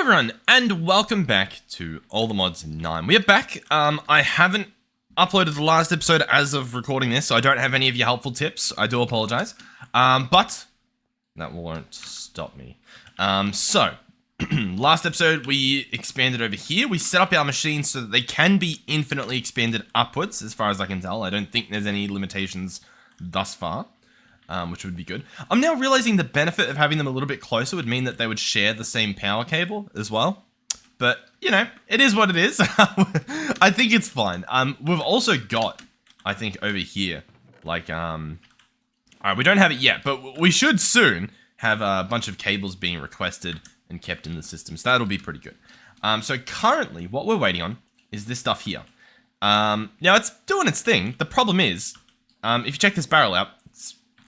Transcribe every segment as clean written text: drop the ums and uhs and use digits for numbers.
Hello everyone, and welcome back to All the Mods 9. We are back. I haven't uploaded the last episode as of recording this, so I don't have any of your helpful tips. I do apologize. But that won't stop me. Last episode we expanded over here. We set up our machines so that they can be infinitely expanded upwards, as far as I can tell. I don't think there's any limitations thus far. Which would be good. I'm now realizing the benefit of having them a little bit closer would mean that they would share the same power cable as well. But, you know, it is what it is. I think it's fine. We've also got, I think, over here, like, alright, we don't have it yet, but we should soon have a bunch of cables being requested and kept in the system. So that'll be pretty good. So currently, what we're waiting on is this stuff here. Now, it's doing its thing. The problem is, if you check this barrel out,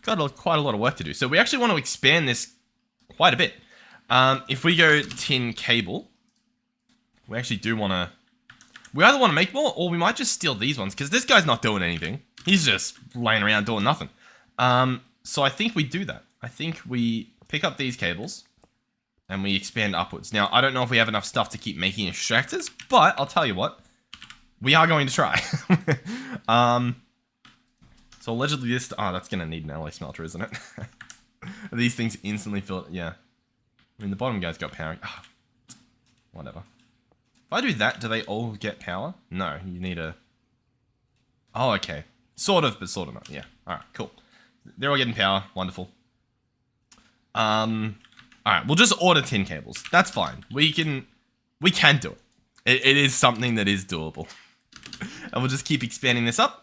got quite a lot of work to do. So we actually want to expand this quite a bit. If we go tin cable, we actually do want to... We either want to make more, or we might just steal these ones, because this guy's not doing anything. He's just laying around doing nothing. So I think we do that. I think we pick up these cables, and we expand upwards. Now, I don't know if we have enough stuff to keep making extractors, but I'll tell you what. We are going to try. So allegedly this... Oh, that's going to need an alloy smelter, isn't it? These things instantly fill it. Yeah. I mean, the bottom guy's got power. Oh, whatever. If I do that, do they all get power? No, you need a... Oh, okay. Sort of, but sort of not. Yeah. Alright, cool. They're all getting power. Wonderful. Alright, we'll just order tin cables. That's fine. We can do it. It is something that is doable. And we'll just keep expanding this up.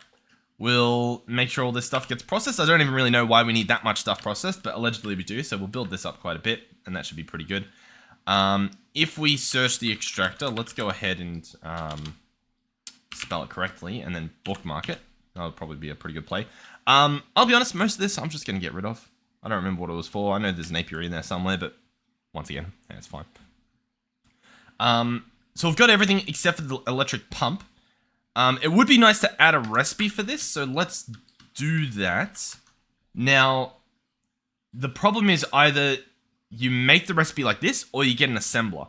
We'll make sure all this stuff gets processed. I don't even really know why we need that much stuff processed, but allegedly we do, so we'll build this up quite a bit, and that should be pretty good. If we search the extractor, let's go ahead and spell it correctly, and then bookmark it. That'll probably be a pretty good play. I'll be honest, most of this I'm just going to get rid of. I don't remember what it was for. I know there's an apiary in there somewhere, but once again, yeah, it's fine. So we've got everything except for the electric pump. It would be nice to add a recipe for this, so let's do that. Now, the problem is either you make the recipe like this, or you get an assembler.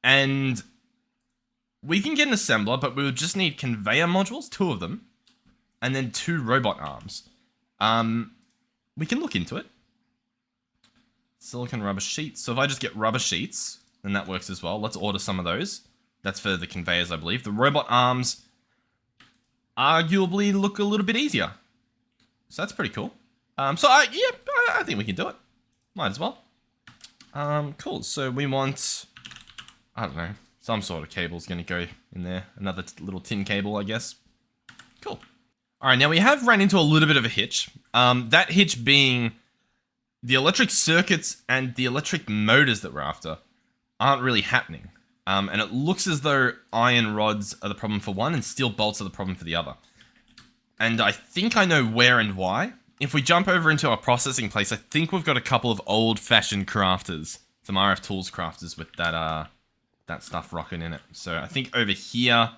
And we can get an assembler, but we would just need conveyor modules, 2 of them, and then 2 robot arms. We can look into it. Silicon rubber sheets. So if I just get rubber sheets, then that works as well. Let's order some of those. That's for the conveyors, I believe. The robot arms arguably look a little bit easier. So that's pretty cool. I think we can do it. Might as well. Cool. So we want, I don't know, some sort of cable's going to go in there. Another little tin cable, I guess. Cool. All right, now we have ran into a little bit of a hitch. That hitch being the electric circuits and the electric motors that we're after aren't really happening. And it looks as though iron rods are the problem for one and steel bolts are the problem for the other. And I think I know where and why. If we jump over into our processing place, I think we've got a couple of old-fashioned crafters. Some RF Tools crafters with that stuff rocking in it. So I think over here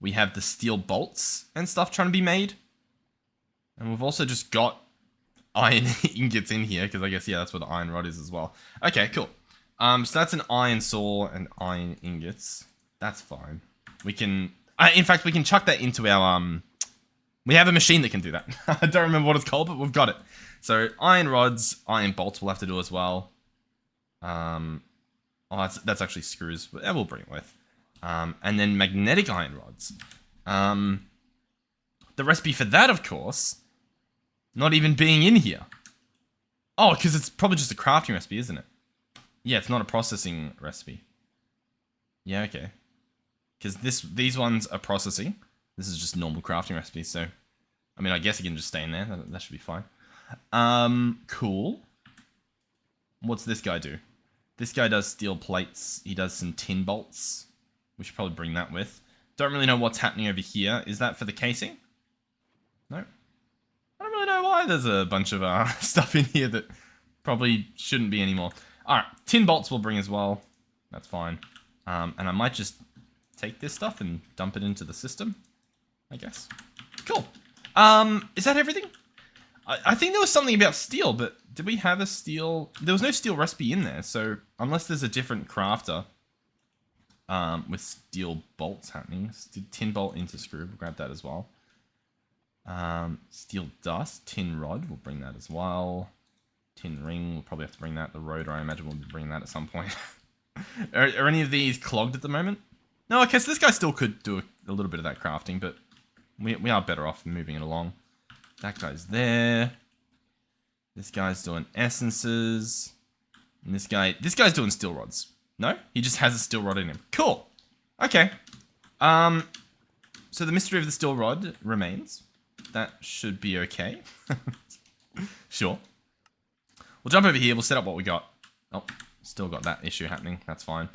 we have the steel bolts and stuff trying to be made. And we've also just got iron ingots in here, because I guess, yeah, that's what the iron rod is as well. Okay, cool. So that's an iron saw and iron ingots. That's fine. We can... in fact, we can chuck that into our... we have a machine that can do that. I don't remember what it's called, but we've got it. So, iron rods, iron bolts we'll have to do as well. Oh, that's actually screws, but we'll bring it with. And then magnetic iron rods. The recipe for that, of course, not even being in here. Oh, because it's probably just a crafting recipe, isn't it? Yeah, it's not a processing recipe. Yeah, okay. Because these ones are processing. This is just normal crafting recipes, so... I mean, I guess it can just stay in there. That should be fine. Cool. What's this guy do? This guy does steel plates. He does some tin bolts. We should probably bring that with. Don't really know what's happening over here. Is that for the casing? No. I don't really know why there's a bunch of stuff in here that probably shouldn't be anymore. Alright, tin bolts we'll bring as well. That's fine. And I might just take this stuff and dump it into the system, I guess. Cool. Is that everything? I think there was something about steel, but did we have a steel? There was no steel recipe in there, so unless there's a different crafter with steel bolts happening. Tin bolt into screw, we'll grab that as well. Steel dust, tin rod, we'll bring that as well. Tin ring, we'll probably have to bring that. The rotor, I imagine we'll bring that at some point. are any of these clogged at the moment? No, okay, so this guy still could do a little bit of that crafting, but we are better off moving it along. That guy's there. This guy's doing essences. And this guy's doing steel rods. No? He just has a steel rod in him. Cool. Okay. So the mystery of the steel rod remains. That should be okay. Sure. We'll jump over here. We'll set up what we got. Oh, still got that issue happening. That's fine.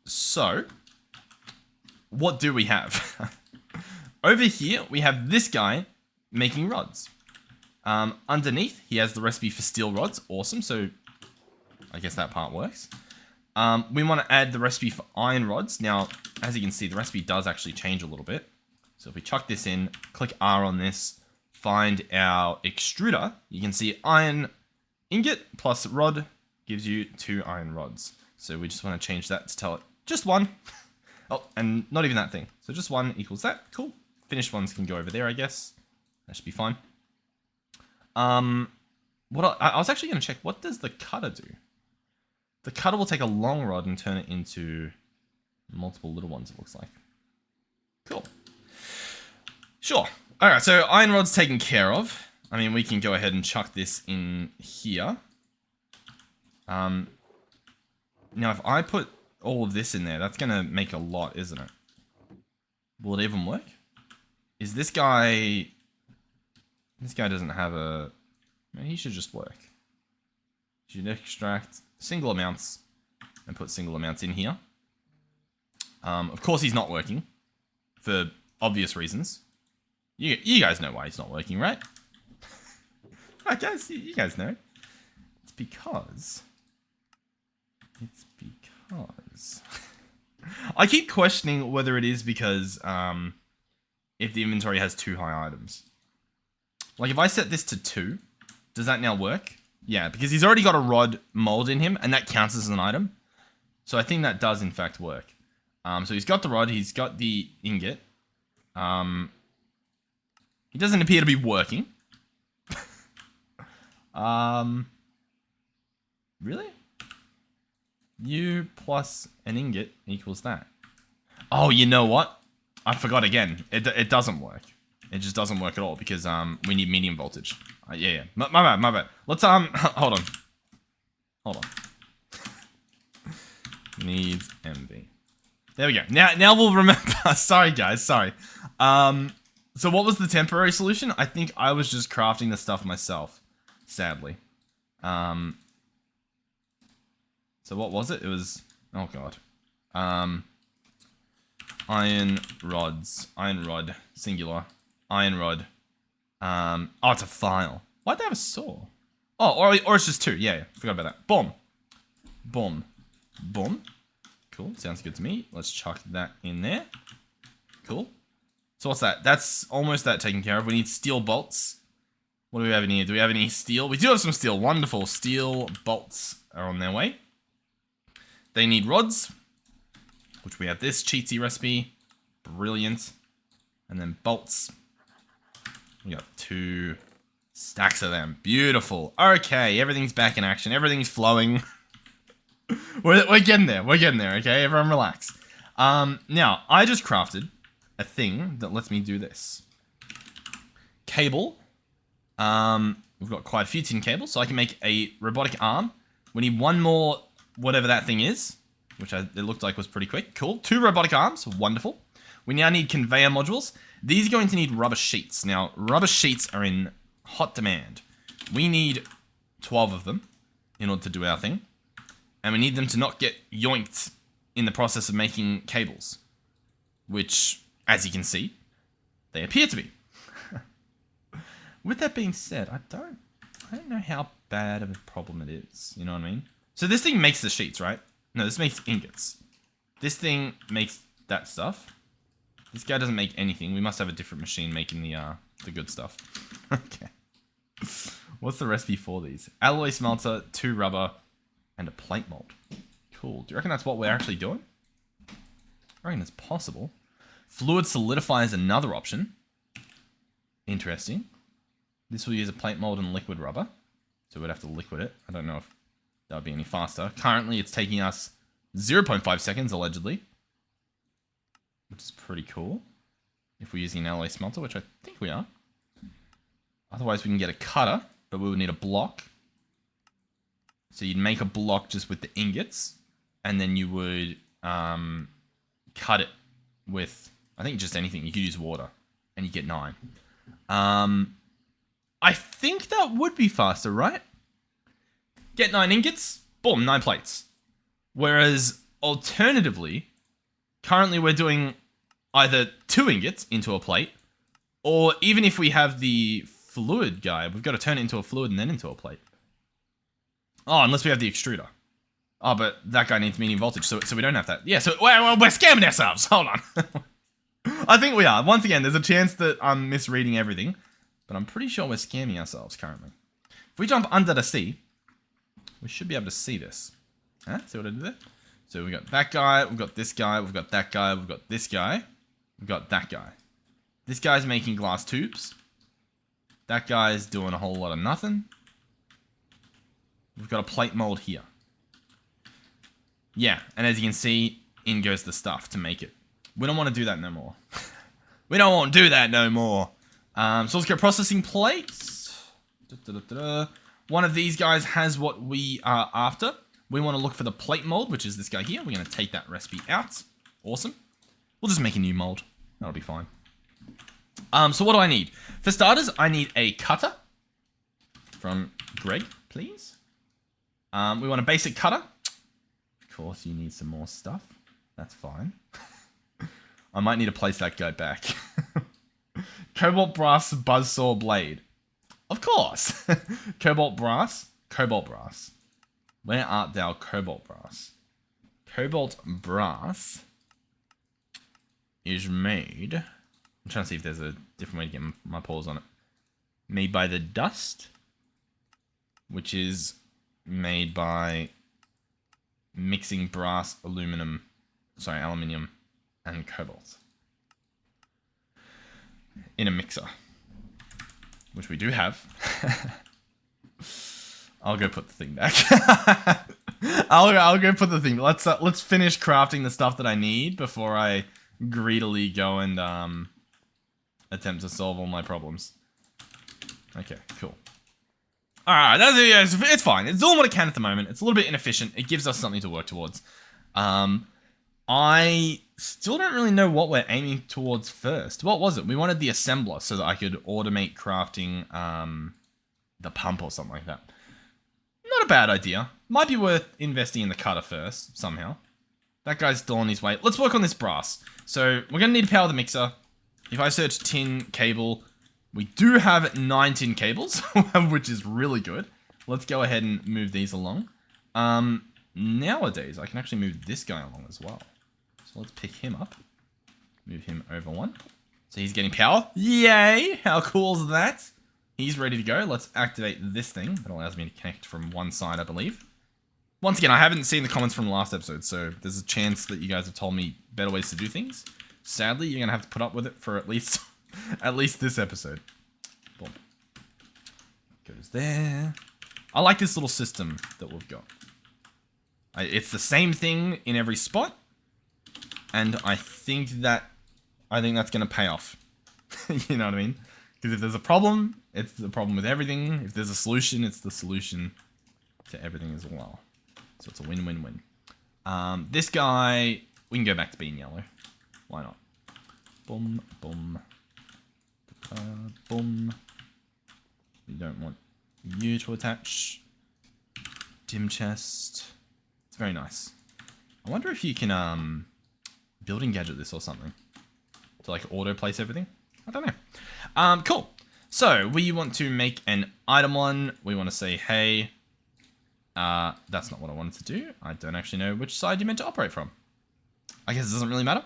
So, what do we have? Over here, we have this guy making rods. Underneath, he has the recipe for steel rods. Awesome. So, I guess that part works. We want to add the recipe for iron rods. Now, as you can see, the recipe does actually change a little bit. So if we chuck this in, click R on this, find our extruder, you can see iron ingot plus rod gives you 2 iron rods. So we just want to change that to tell it just 1. Oh, and not even that thing. So just 1 equals that. Cool. Finished ones can go over there, I guess. That should be fine. I was actually going to check, what does the cutter do? The cutter will take a long rod and turn it into multiple little ones, it looks like. Cool. Sure. Alright, so iron rod's taken care of. I mean, we can go ahead and chuck this in here. Now, if I put all of this in there, that's going to make a lot, isn't it? Will it even work? Is this guy... This guy doesn't have a... He should just work. Should extract single amounts and put single amounts in here. Of course, he's not working for obvious reasons. You guys know why he's not working, right? I guess you guys know. It's because I keep questioning whether it is because if the inventory has too high items. Like if I set this to 2, does that now work? Yeah, because he's already got a rod mold in him, and that counts as an item. So I think that does in fact work. So he's got the rod, he's got the ingot. He doesn't appear to be working. Really? U plus an ingot equals that. Oh, you know what? I forgot again. It doesn't work. It just doesn't work at all because we need medium voltage. Yeah. My bad. Let's hold on. Needs MV. There we go. Now we'll remember. Sorry guys, sorry. So what was the temporary solution? I think I was just crafting the stuff myself, sadly. So what was it? It was, oh god. Iron rods, iron rod, singular, iron rod. Oh, it's a file. Why'd they have a saw? Oh, or it's just 2. Yeah, forgot about that. Boom. Boom. Boom. Cool, sounds good to me. Let's chuck that in there. Cool. So what's that? That's almost that taken care of. We need steel bolts. What do we have in here? Do we have any steel? We do have some steel. Wonderful. Steel bolts are on their way. They need rods, which we have this cheatsy recipe. Brilliant. And then bolts. We got 2 stacks of them. Beautiful. Okay, everything's back in action. Everything's flowing. We're getting there. We're getting there, okay? Everyone relax. Now, I just crafted a thing that lets me do this. Cable. We've got quite a few tin cables, so I can make a robotic arm. We need 1 more, whatever that thing is, which it looked like was pretty quick. Cool. 2 robotic arms. Wonderful. We now need conveyor modules. These are going to need rubber sheets. Now, rubber sheets are in hot demand. We need 12 of them in order to do our thing. And we need them to not get yoinked in the process of making cables. Which, as you can see, they appear to be. With that being said, I don't know how bad of a problem it is. You know what I mean? So this thing makes the sheets, right? No, this makes ingots. This thing makes that stuff. This guy doesn't make anything. We must have a different machine making the good stuff. Okay. What's the recipe for these? Alloy smelter, 2 rubber, and a plate mold. Cool. Do you reckon that's what we're actually doing? I reckon it's possible. Fluid solidifier is another option. Interesting. This will use a plate mold and liquid rubber. So we'd have to liquid it. I don't know if that would be any faster. Currently, it's taking us 0.5 seconds, allegedly. Which is pretty cool. If we're using an alloy smelter, which I think we are. Otherwise, we can get a cutter, but we would need a block. So you'd make a block just with the ingots, and then you would cut it with, I think, just anything. You could use water, and you get 9. I think that would be faster, right? Get 9 ingots, boom, 9 plates. Whereas, alternatively, currently we're doing either 2 ingots into a plate, or even if we have the fluid guy, we've got to turn it into a fluid and then into a plate. Oh, unless we have the extruder. Oh, but that guy needs medium voltage, so we don't have that. Yeah, so we're scamming ourselves. Hold on. I think we are. Once again, there's a chance that I'm misreading everything, but I'm pretty sure we're scamming ourselves currently. If we jump under the sea, we should be able to see this. Huh? See what I did there? So we've got that guy, we've got this guy, we've got that guy, we've got this guy, we've got that guy. This guy's making glass tubes. That guy's doing a whole lot of nothing. We've got a plate mold here. Yeah, and as you can see, in goes the stuff to make it. We don't want to do that no more. We don't want to do that no more. So let's go processing plates. One of these guys has what we are after. We want to look for the plate mold, which is this guy here. We're going to take that recipe out. Awesome. We'll just make a new mold. That'll be fine. So what do I need? For starters, I need a cutter from Greg, please. We want a basic cutter. Of course, you need some more stuff. That's fine. I might need to place that guy back. Cobalt brass buzzsaw blade. Of course. Cobalt brass. Cobalt brass. Where art thou, cobalt brass? Cobalt brass is made... I'm trying to see if there's a different way to get my paws on it. Made by the dust, which is made by mixing brass, aluminium, and cobalt in a mixer, which we do have. I'll go put the thing back. I'll go put the thing. Let's finish crafting the stuff that I need before I greedily go and attempt to solve all my problems. Okay, cool. Alright, it's fine. It's doing what it can at the moment. It's a little bit inefficient. It gives us something to work towards. I still don't really know what we're aiming towards first. What was it? We wanted the assembler so that I could automate crafting the pump or something like that. Not a bad idea. Might be worth investing in the cutter first, somehow. That guy's still on his way. Let's work on this brass. So, we're going to need to power the mixer. If I search tin cable, we do have 9 tin cables, which is really good. Let's go ahead and move these along. Nowadays, I can actually move this guy along as well. So let's pick him up. Move him over 1. So he's getting power. Yay! How cool is that? He's ready to go. Let's activate this thing. That allows me to connect from one side, I believe. Once again, I haven't seen the comments from the last episode, so there's a chance that you guys have told me better ways to do things. Sadly, you're going to have to put up with it for at least this episode. Boom. Goes there. I like this little system that we've got. It's the same thing in every spot. And I think that's going to pay off. You know what I mean? Because if there's a problem, it's the problem with everything. If there's a solution, it's the solution to everything as well. So it's a win-win-win. This guy, we can go back to being yellow. Why not? Boom, boom. Boom. We don't want you to attach. Dim chest. It's very nice. I wonder if you can building gadget this or something. To like auto place everything. I don't know. Cool. So we want to make an item one. We want to say, hey, that's not what I wanted to do. I don't actually know which side you're meant to operate from. I guess it doesn't really matter.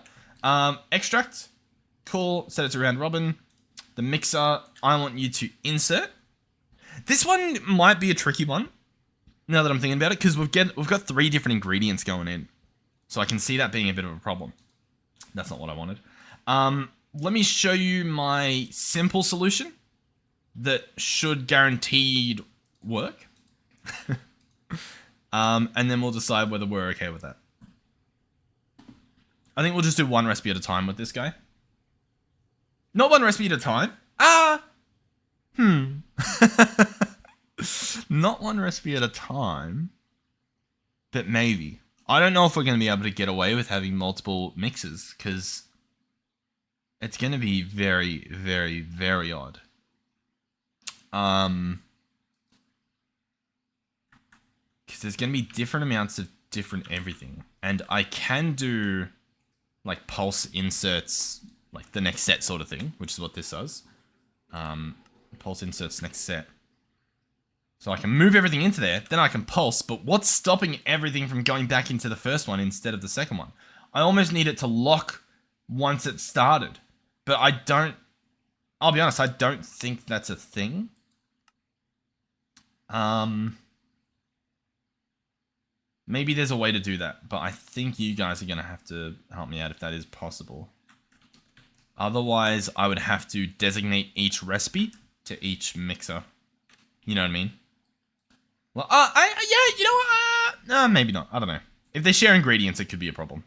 Extract. Cool. Set it to round robin. The mixer, I want you to insert. This one might be a tricky one, now that I'm thinking about it, because we've got 3 different ingredients going in. So I can see that being a bit of a problem. That's not what I wanted. Let me show you my simple solution that should guaranteed work. And then we'll decide whether we're okay with that. I think we'll just do 1 recipe at a time with this guy. Not 1 recipe at a time. Not 1 recipe at a time. But maybe. I don't know if we're going to be able to get away with having multiple mixes, because it's going to be very, very, very odd. Because there's going to be different amounts of different everything. And I can do like pulse inserts, like the next set sort of thing, which is what this does. Pulse inserts next set. So I can move everything into there, then I can pulse, but what's stopping everything from going back into the first one instead of the second one? I almost need it to lock once it's started. But I'll be honest, I don't think that's a thing. Maybe there's a way to do that, but I think you guys are going to have to help me out if that is possible. Otherwise, I would have to designate each recipe to each mixer. You know what I mean? Well, yeah, you know what? No, maybe not. I don't know. If they share ingredients, it could be a problem.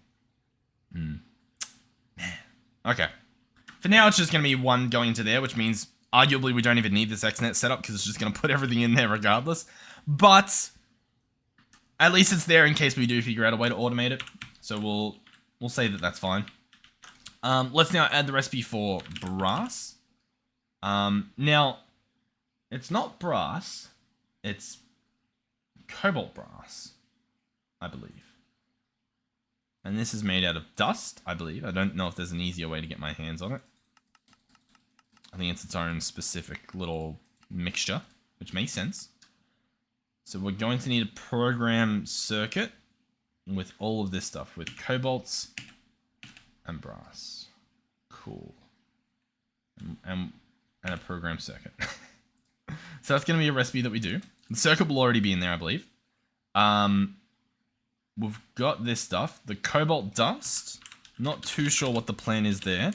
Man. Okay. For now, it's just going to be 1 going into there, which means arguably we don't even need this XNet setup because it's just going to put everything in there regardless. But at least it's there in case we do figure out a way to automate it. So we'll say that that's fine. Let's now add the recipe for brass. Now, it's not brass. It's cobalt brass, I believe. And this is made out of dust, I believe. I don't know if there's an easier way to get my hands on it. I think it's its own specific little mixture, which makes sense. So we're going to need a program circuit with all of this stuff, with cobalts and brass. Cool. And a program circuit. So that's going to be a recipe that we do. The circuit will already be in there, I believe. We've got this stuff. The cobalt dust. Not too sure what the plan is there.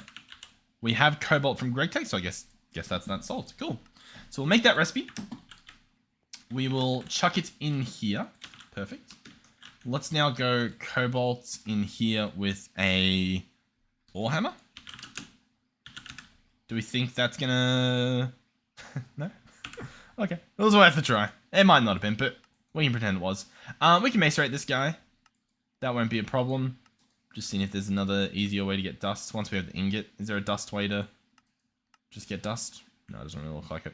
We have cobalt from GregTech, so I guess that's solved. Cool. So we'll make that recipe. We will chuck it in here. Perfect. Let's now go cobalt in here with a ore hammer. Do we think that's gonna... No? Okay. It was worth a try. It might not have been, but we can pretend it was. We can macerate this guy. That won't be a problem. Just seeing if there's another easier way to get dust. Once we have the ingot, is there a dust way to just get dust? No, it doesn't really look like it.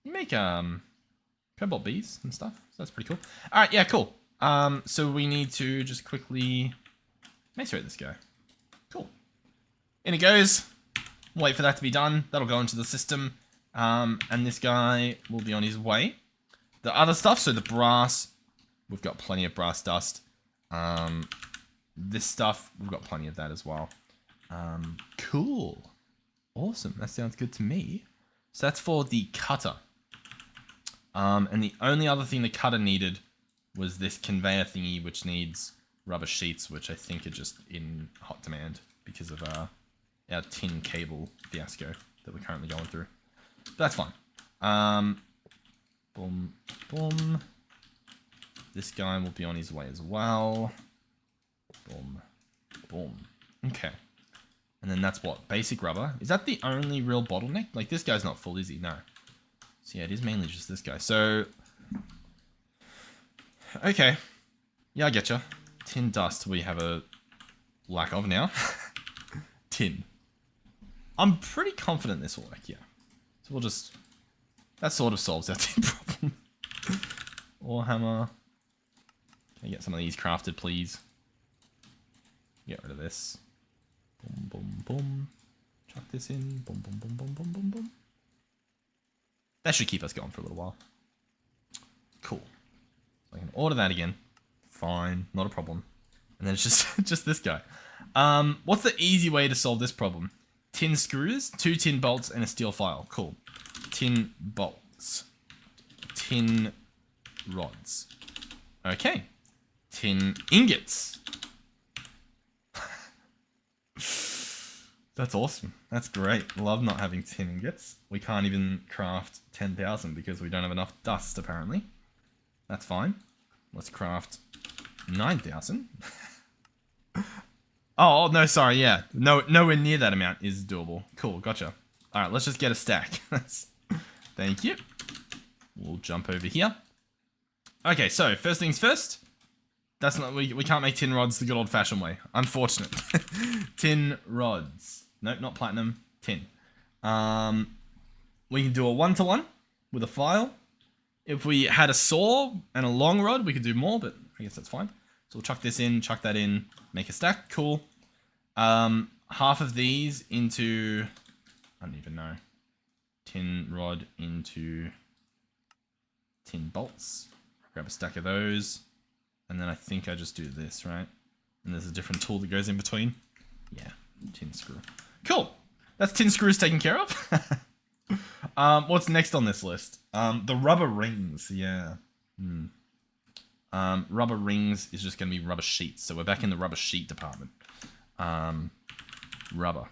You make cobalt bees and stuff. So that's pretty cool. Alright, yeah, cool. So we need to just quickly macerate this guy. Cool. In it goes. Wait for that to be done. That'll go into the system. And this guy will be on his way. The other stuff, so the brass, we've got plenty of brass dust. This stuff, we've got plenty of that as well. Cool. Awesome. That sounds good to me. So that's for the cutter. And the only other thing the cutter needed was this conveyor thingy, which needs rubber sheets, which I think are just in hot demand because of our tin cable fiasco that we're currently going through. But that's fine. Boom, boom. This guy will be on his way as well. Boom, boom. Okay. And then that's what? Basic rubber. Is that the only real bottleneck? Like, this guy's not full, is he? No. So yeah, it is mainly just this guy. So, okay. Yeah, I getcha. Tin dust we have a lack of now. Tin. I'm pretty confident this will work, yeah. So we'll just... That sort of solves our tin problem. Ore hammer. Can I get some of these crafted, please? Get rid of this. Boom, boom, boom. Chuck this in. Boom, boom, boom, boom, boom, boom, boom. That should keep us going for a little while. Cool. So I can order that again. Fine, not a problem. And then it's just this guy. What's the easy way to solve this problem? Tin screws, 2 tin bolts, and a steel file. Cool. Tin bolts. tin rods. Okay. Tin ingots. That's awesome. That's great. Love not having tin ingots. We can't even craft 10,000 because we don't have enough dust, apparently. That's fine. Let's craft 9,000. Oh, no, sorry, yeah. Nowhere near that amount is doable. Cool, gotcha. Alright, let's just get a stack. Thank you. We'll jump over here. Okay, so, first things first. That's not, we can't make tin rods the good old-fashioned way. Unfortunate. Tin rods. Nope, not platinum. Tin. We can do a 1-to-1 with a file. If we had a saw and a long rod, we could do more, but I guess that's fine. So we'll chuck this in, chuck that in, make a stack. Cool. Half of these into... I don't even know. Tin rod into tin bolts. Grab a stack of those. And then I think I just do this, right? And there's a different tool that goes in between. Yeah, tin screw. Cool. That's tin screws taken care of. What's next on this list? The rubber rings. Yeah. Rubber rings is just going to be rubber sheets. So we're back in the rubber sheet department. Rubber.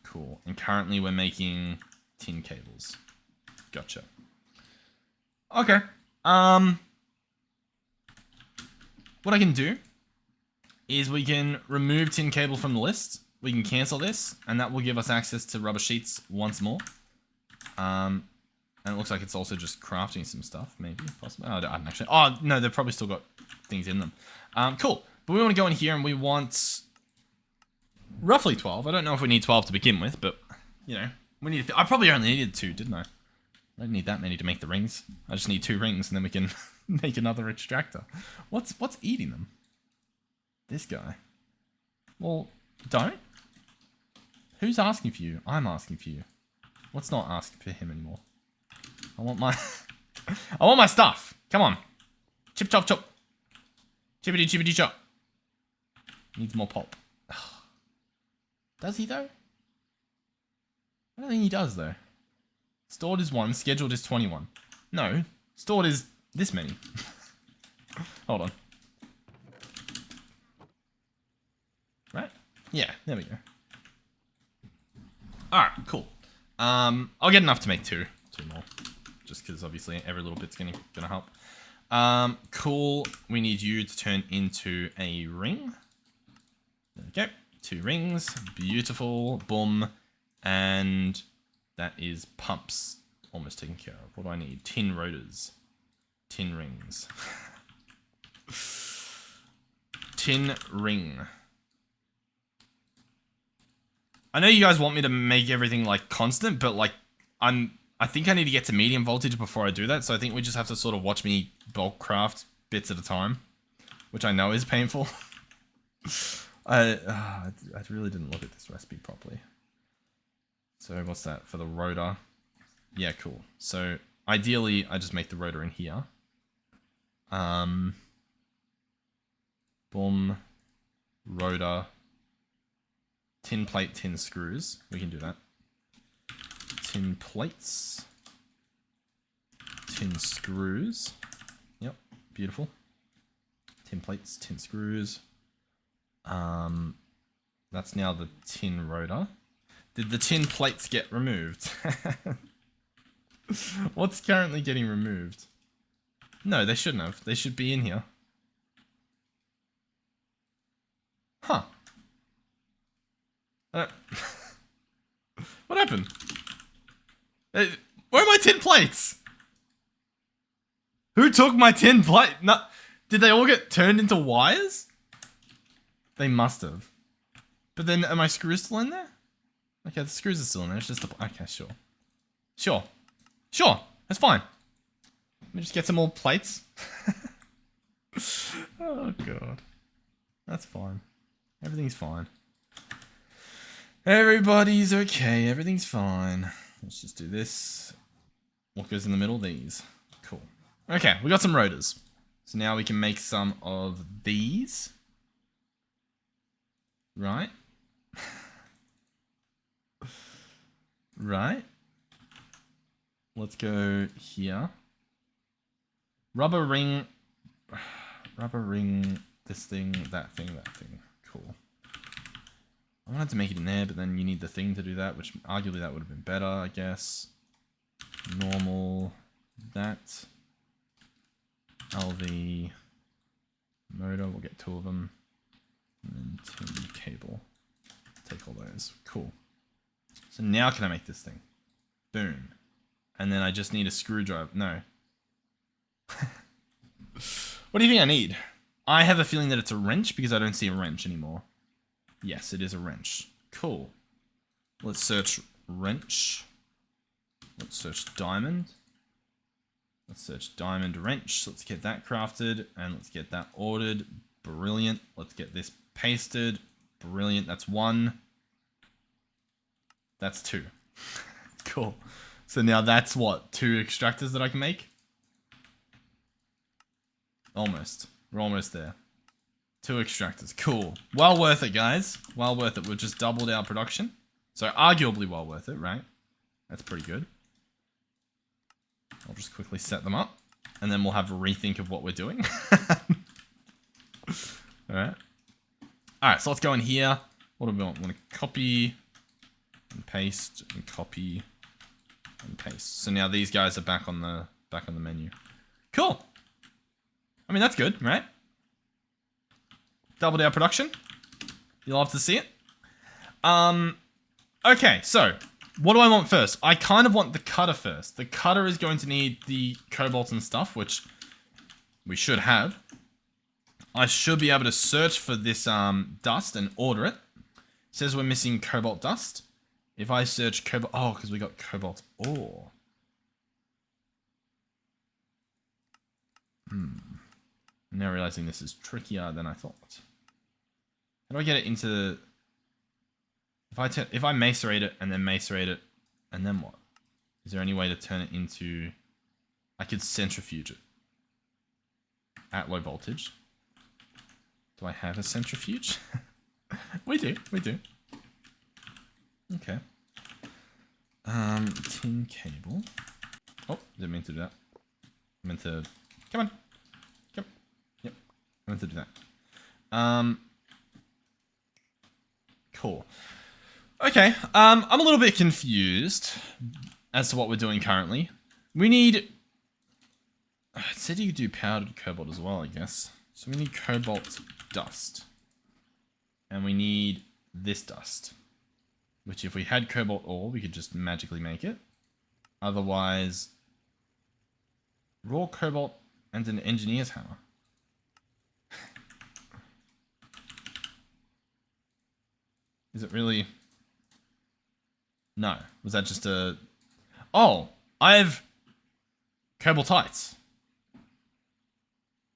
Cool. And currently we're making tin cables. Gotcha. Okay. What I can do is we can remove tin cable from the list. We can cancel this, and that will give us access to rubber sheets once more. And it looks like it's also just crafting some stuff, maybe, possibly. Oh, I don't actually. Oh, no, they've probably still got things in them. Cool. But we want to go in here, and we want roughly 12. I don't know if we need 12 to begin with, but, you know, we need. I probably only needed 2, didn't I? I don't need that many to make the rings. I just need 2 rings, and then we can make another extractor. What's eating them? This guy. Well, don't. Who's asking for you? I'm asking for you. What's not asking for him anymore? I want my... I want my stuff. Come on. Chip chop chop. Chippity chippity chop. Needs more pulp. Does he though? I don't think he does though. Stored is 1, scheduled is 21. No, stored is this many. Hold on. Right? Yeah, there we go. Alright, cool. I'll get enough to make 2 more. Just because obviously every little bit's gonna help. Cool. We need you to turn into a ring. There we go. 2 rings. Beautiful. Boom. And that is pumps. Almost taken care of. What do I need? Tin rotors. Tin rings. Tin ring. I know you guys want me to make everything like constant, but like I think I need to get to medium voltage before I do that, so I think we just have to sort of watch me bulk craft bits at a time, which I know is painful. I really didn't look at this recipe properly. So what's that for the rotor? Yeah, cool. So ideally I just make the rotor in here. Boom. Rotor. Tin plate, tin screws. We can do that. Tin plates. Tin screws. Yep, beautiful. Tin plates, tin screws. That's now the tin rotor. Did the tin plates get removed? What's currently getting removed? No, they shouldn't have. They should be in here. Huh. What happened? Where are my tin plates? Who took my tin plate? No, did they all get turned into wires? They must have. But then, are my screws still in there? Okay, the screws are still in there. It's just the... Okay, sure. Sure. Sure. That's fine. Let me just get some more plates. Oh, God. That's fine. Everything's fine. Everybody's okay. Everything's fine. Let's just do this. What goes in the middle? These. Cool. Okay, we got some rotors. So now we can make some of these. Right? Right. Let's go here. Rubber ring, this thing, that thing, that thing. Cool. I wanted to make it in there, but then you need the thing to do that, which arguably that would have been better, I guess. Normal, that. LV, motor, we'll get 2 of them. And then tin cable. Take all those. Cool. So now can I make this thing? Boom. And then I just need a screwdriver. No. What do you think I need? I have a feeling that it's a wrench because I don't see a wrench anymore. Yes, it is a wrench. Cool. Let's search wrench. Let's search diamond. Let's search diamond wrench. Let's get that crafted and let's get that ordered. Brilliant. Let's get this pasted. Brilliant. That's 1. That's 2. Cool. So now that's what? 2 extractors that I can make? Almost. We're almost there. 2 extractors. Cool. Well worth it, guys. Well worth it. We've just doubled our production. So arguably well worth it, right? That's pretty good. I'll just quickly set them up. And then we'll have a rethink of what we're doing. Alright. Alright, so let's go in here. What do we want? We want to copy and paste and copy and paste. So now these guys are back on the menu. Cool. I mean, that's good, right? Doubled our production. You'll love to see it. Okay, so what do I want first? I kind of want the cutter first. The cutter is going to need the cobalt and stuff, which we should have. I should be able to search for this dust and order it. It says we're missing cobalt dust. If I search cobalt... Oh, because we got cobalt ore. Now realizing this is trickier than I thought. How do I get it into... If I macerate it and then macerate it, and then what? Is there any way to turn it into... I could centrifuge it. At low voltage. Do I have a centrifuge? We do. Okay. Tin cable. Oh, didn't mean to do that. I meant to... Come on. Yep. I meant to do that. Cool. Okay, I'm a little bit confused as to what we're doing currently. We need... It said you could do powdered cobalt as well, I guess. So we need cobalt dust. And we need this dust. Which if we had cobalt ore, we could just magically make it. Otherwise... Raw cobalt and an engineer's hammer. Is it really... No. Was that just a... Oh! I have... Cobaltites.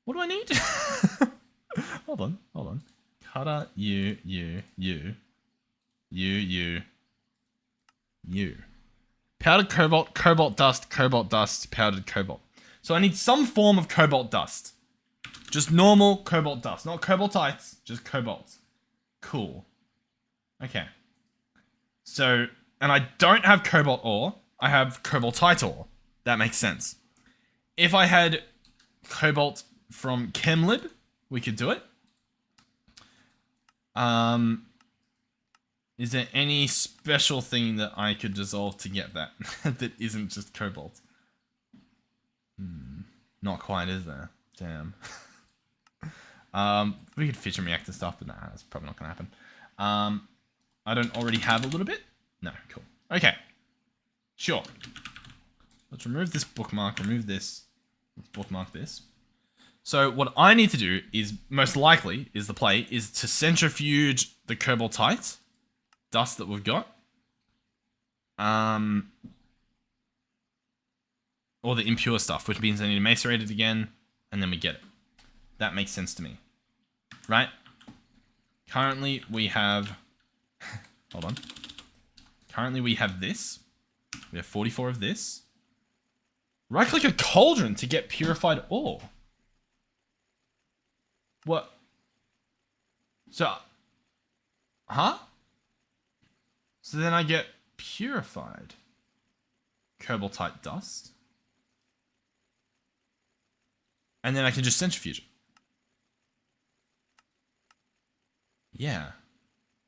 What do I need? Hold on. Cutter, you. Powdered cobalt dust, powdered cobalt. So I need some form of cobalt dust. Just normal cobalt dust. Not cobaltites, just cobalt. Cool. Okay. So... And I don't have cobalt ore. I have cobaltite ore. That makes sense. If I had cobalt from ChemLib, we could do it. Is there any special thing that I could dissolve to get that? That isn't just cobalt? Not quite, is there? Damn. We could fission reactor stuff, but nah, that's probably not going to happen. I don't already have a little bit? No, cool. Okay. Sure. Let's remove this bookmark, remove this. Let's bookmark this. So what I need to do is, most likely, is the play, is to centrifuge the cobaltite dust that we've got. Or the impure stuff, which means I need to macerate it again, and then we get it. That makes sense to me. Right? Currently, we have... Hold on. Currently, we have this. We have 44 of this. Right-click a cauldron to get purified ore. What? So... Huh? So then I get purified cobaltite dust. And then I can just centrifuge it. Yeah.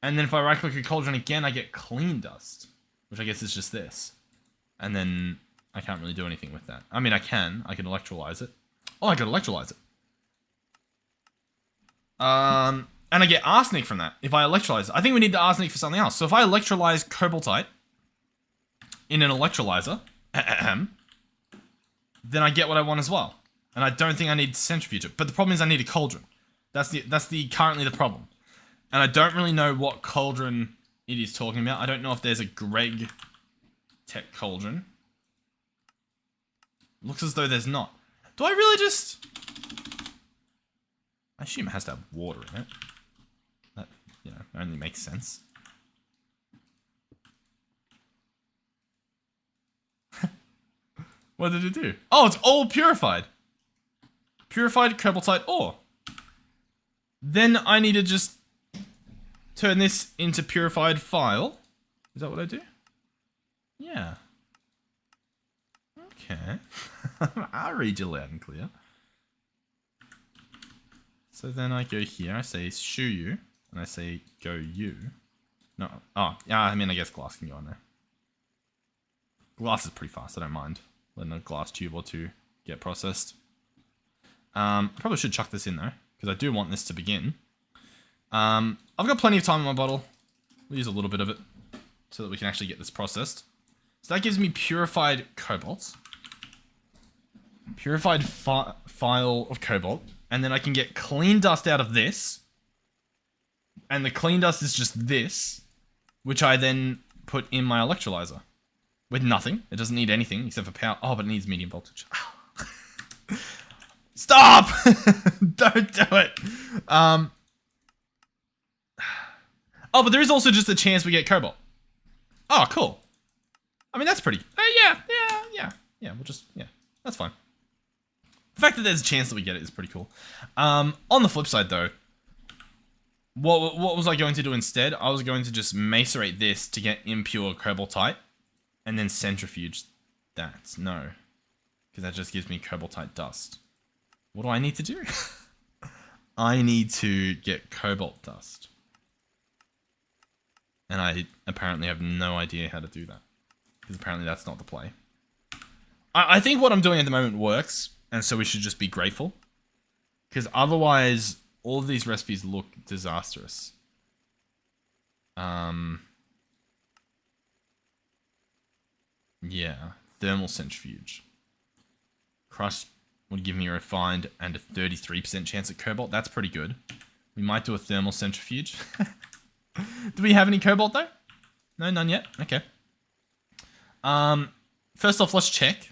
And then if I right click a cauldron again, I get clean dust, which I guess is just this. And then I can't really do anything with that. I mean, I can electrolyze it. Oh, I could electrolyze it. And I get arsenic from that if I electrolyze it. I think we need the arsenic for something else. So if I electrolyze cobaltite in an electrolyzer, then I get what I want as well. And I don't think I need to centrifuge it. But the problem is I need a cauldron. That's currently the problem. And I don't really know what cauldron it is talking about. I don't know if there's a Greg Tech cauldron. Looks as though there's not. Do I really just... I assume it has to have water in it. That, you know, only makes sense. What did it do? Oh, it's all purified. Purified cobaltite ore. Then I need to just turn this into purified file. Is that what I do? Yeah. Okay. I'll read you loud and clear. So then I go here, I say shoo you, and I say go you. No, oh, yeah, I mean, I guess glass can go on there. Glass is pretty fast, I don't mind letting a glass tube or two get processed. I probably should chuck this in though, because I do want this to begin. I've got plenty of time in my bottle. We'll use a little bit of it so that we can actually get this processed. So that gives me purified cobalt. Purified file of cobalt. And then I can get clean dust out of this. And the clean dust is just this, which I then put in my electrolyzer. With nothing. It doesn't need anything except for power. Oh, but it needs medium voltage. Stop! Don't do it. Oh, but there is also just a chance we get cobalt. Oh, cool. I mean, that's pretty... Yeah, we'll just... Yeah, that's fine. The fact that there's a chance that we get it is pretty cool. On the flip side, though, what was I going to do instead? I was going to just macerate this to get impure cobaltite, and then centrifuge that. No, because that just gives me cobaltite dust. What do I need to do? I need to get cobalt dust. And I apparently have no idea how to do that. Because apparently that's not the play. I think what I'm doing at the moment works. And so we should just be grateful. Because otherwise, all of these recipes look disastrous. Yeah. Thermal centrifuge. Crush would give me a refined and a 33% chance at cobalt. That's pretty good. We might do a thermal centrifuge. Do we have any cobalt though? No, none yet. Okay. First off, let's check.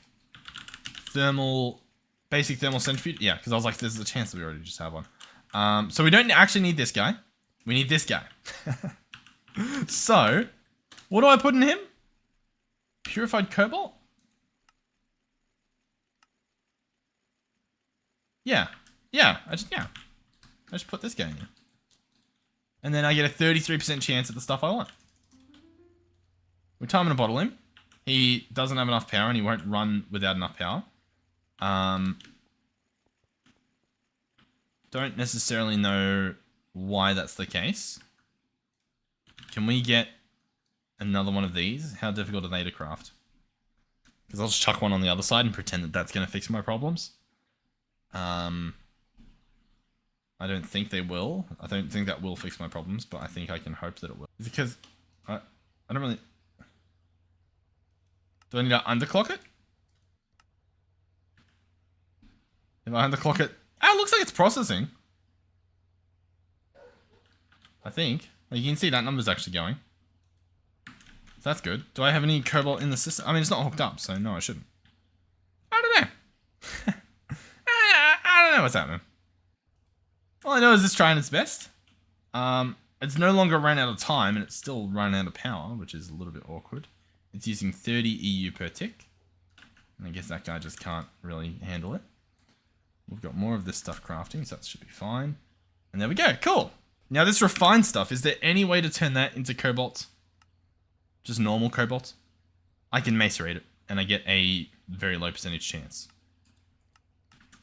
Basic thermal centrifuge. Yeah, because I was like, there's a chance that we already just have one. So we don't actually need this guy. We need this guy. So, what do I put in him? Purified cobalt? Yeah. I just put this guy in here. And then I get a 33% chance at the stuff I want. We time and bottle him. He doesn't have enough power and he won't run without enough power. Don't necessarily know why that's the case. Can we get another one of these? How difficult are they to craft? Because I'll just chuck one on the other side and pretend that that's going to fix my problems. I don't think they will. I don't think that will fix my problems, but I think I can hope that it will. Because I don't really... Do I need to underclock it? If I underclock it... Ah, it looks like it's processing. I think. You can see that number's actually going. So that's good. Do I have any cobalt in the system? I mean, it's not hooked up, so no, I shouldn't. I don't know. I don't know what's happening. All I know is it's trying its best. It's no longer run out of time, and it's still run out of power, which is a little bit awkward. It's using 30 EU per tick. And I guess that guy just can't really handle it. We've got more of this stuff crafting, so that should be fine. And there we go, cool. Now this refined stuff, is there any way to turn that into cobalt? Just normal cobalt? I can macerate it, and I get a very low percentage chance.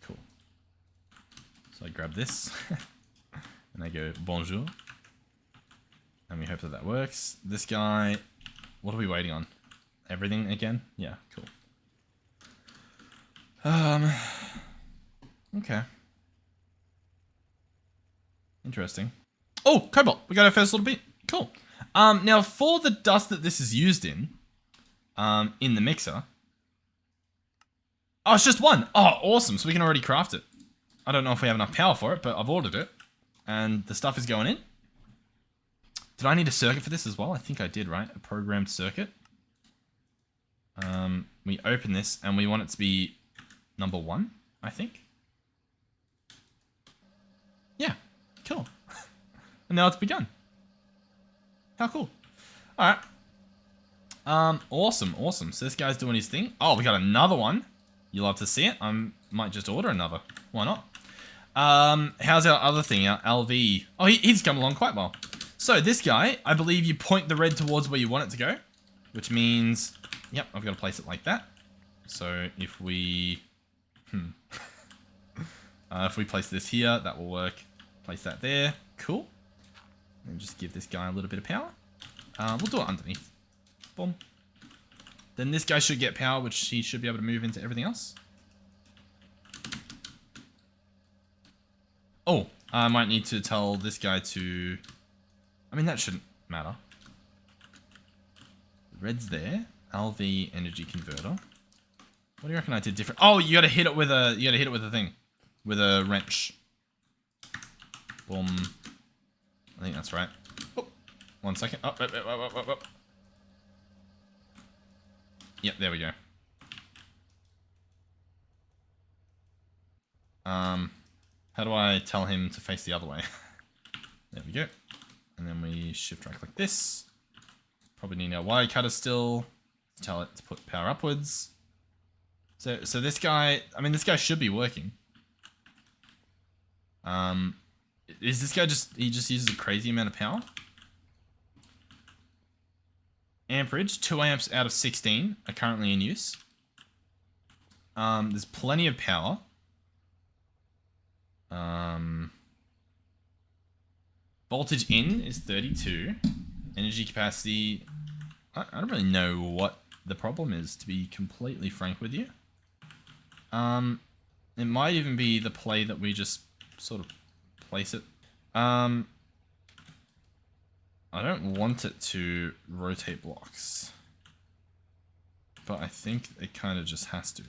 Cool. So I grab this, and I go bonjour. And we hope that that works. This guy, what are we waiting on? Everything again? Yeah, cool. Okay. Interesting. Oh, cobalt. We got our first little bit. Cool. Now for the dust that this is used in the mixer. Oh, it's just one. Oh, awesome. So we can already craft it. I don't know if we have enough power for it, but I've ordered it. And the stuff is going in. Did I need a circuit for this as well? I think I did, right? A programmed circuit. We open this and we want it to be number 1, I think. Yeah, cool. And now it's begun. How cool. Alright. Awesome, awesome. So this guy's doing his thing. Oh, we got another one. You love to see it. I might just order another. Why not? How's our other thing, our LV? Oh, he's come along quite well. So this guy, I believe you point the red towards where you want it to go, which means, yep, I've got to place it like that. So if we, if we place this here, that will work. Place that there, cool. And just give this guy a little bit of power. We'll do it underneath. Boom. Then this guy should get power, which he should be able to move into everything else. Oh, I might need to tell this guy to... I mean, that shouldn't matter. Red's there. LV energy converter. What do you reckon I did different? Oh, you gotta hit it with a... You gotta hit it with a thing. With a wrench. Boom. I think that's right. Oh, 1 second. Up. Yep, there we go. How do I tell him to face the other way? There we go. And then we shift right like this. Probably need our wire cutter still. Tell it to put power upwards. So this guy, I mean, this guy should be working. Is this guy he just uses a crazy amount of power? Amperage, 2 amps out of 16 are currently in use. There's plenty of power. Voltage in is 32. Energy capacity, I don't really know what the problem is, to be completely frank with you. It might even be the play that we just sort of place it. I don't want it to rotate blocks, but I think it kind of just has to.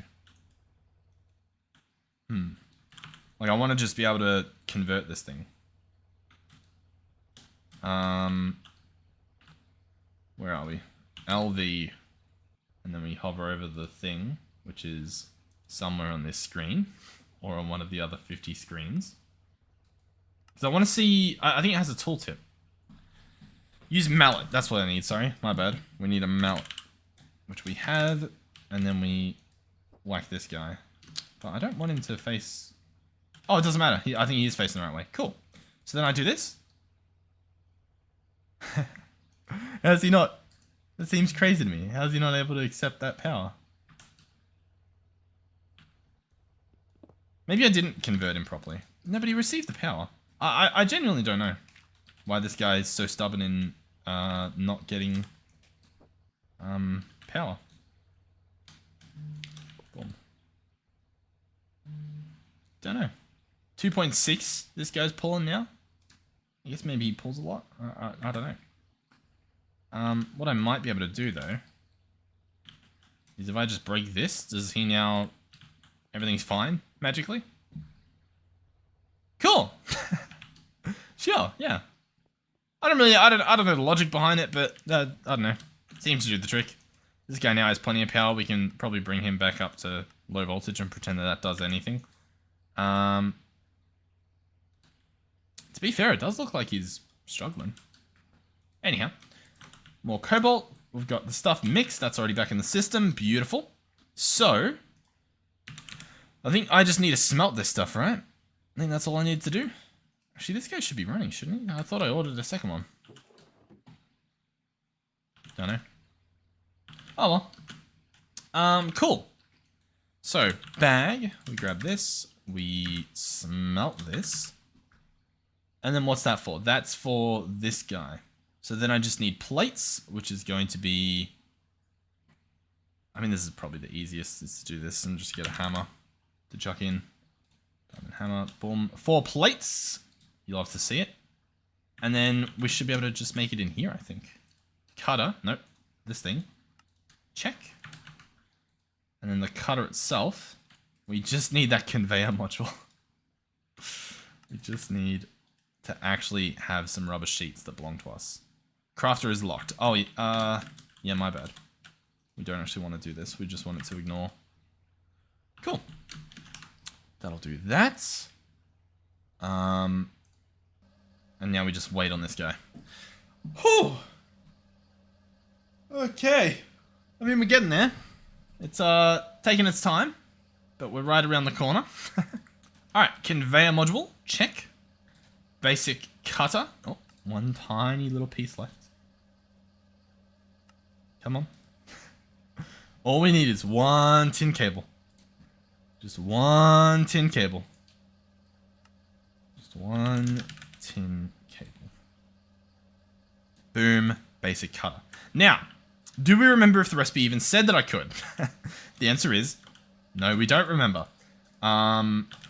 Like, I want to just be able to convert this thing. Where are we? LV. And then we hover over the thing, which is somewhere on this screen, or on one of the other 50 screens. Because I want to see, I think it has a tooltip. Use mallet, that's what I need, sorry, my bad. We need a mallet, which we have, and then we whack this guy. But I don't want him to face... Oh, it doesn't matter, I think he is facing the right way. Cool. So then I do this. How's he not? That seems crazy to me. How's he not able to accept that power? Maybe I didn't convert him properly. No, but he received the power. I genuinely don't know why this guy is so stubborn in not getting power. Boom. Don't know. 2.6 this guy's pulling now. I guess maybe he pulls a lot. I don't know. What I might be able to do though is if I just break this, does he now... Everything's fine magically? Cool. Sure, yeah. I don't know the logic behind it, but I don't know. Seems to do the trick. This guy now has plenty of power. We can probably bring him back up to low voltage and pretend that does anything. To be fair, it does look like he's struggling. Anyhow, more cobalt. We've got the stuff mixed. That's already back in the system. Beautiful. So, I think I just need to smelt this stuff, right? I think that's all I need to do. Actually, this guy should be running, shouldn't he? I thought I ordered a second one. Don't know. Oh well. Cool. So, bag. We grab this. we smelt this. And then what's that for? That's for this guy. So then I just need plates, which is going to be... I mean, this is probably the easiest, is to do this and just get a hammer to chuck in. Diamond hammer, boom. 4 plates. You'll have to see it. And then we should be able to just make it in here, I think. Cutter. Nope. This thing. Check. And then the cutter itself. We just need that conveyor module. We just need to actually have some rubber sheets that belong to us. Crafter is locked. Oh, yeah, my bad. We don't actually want to do this. We just want it to ignore. Cool. That'll do that. And now we just wait on this guy. Whew. Okay. I mean, we're getting there. It's taking its time, but we're right around the corner. Alright, conveyor module. Check. Basic cutter. Oh, one tiny little piece left. Come on. All we need is one tin cable. Just one tin cable. Just one tin cable. Boom. Basic cutter. Now, do we remember if the recipe even said that I could? The answer is, no, we don't remember.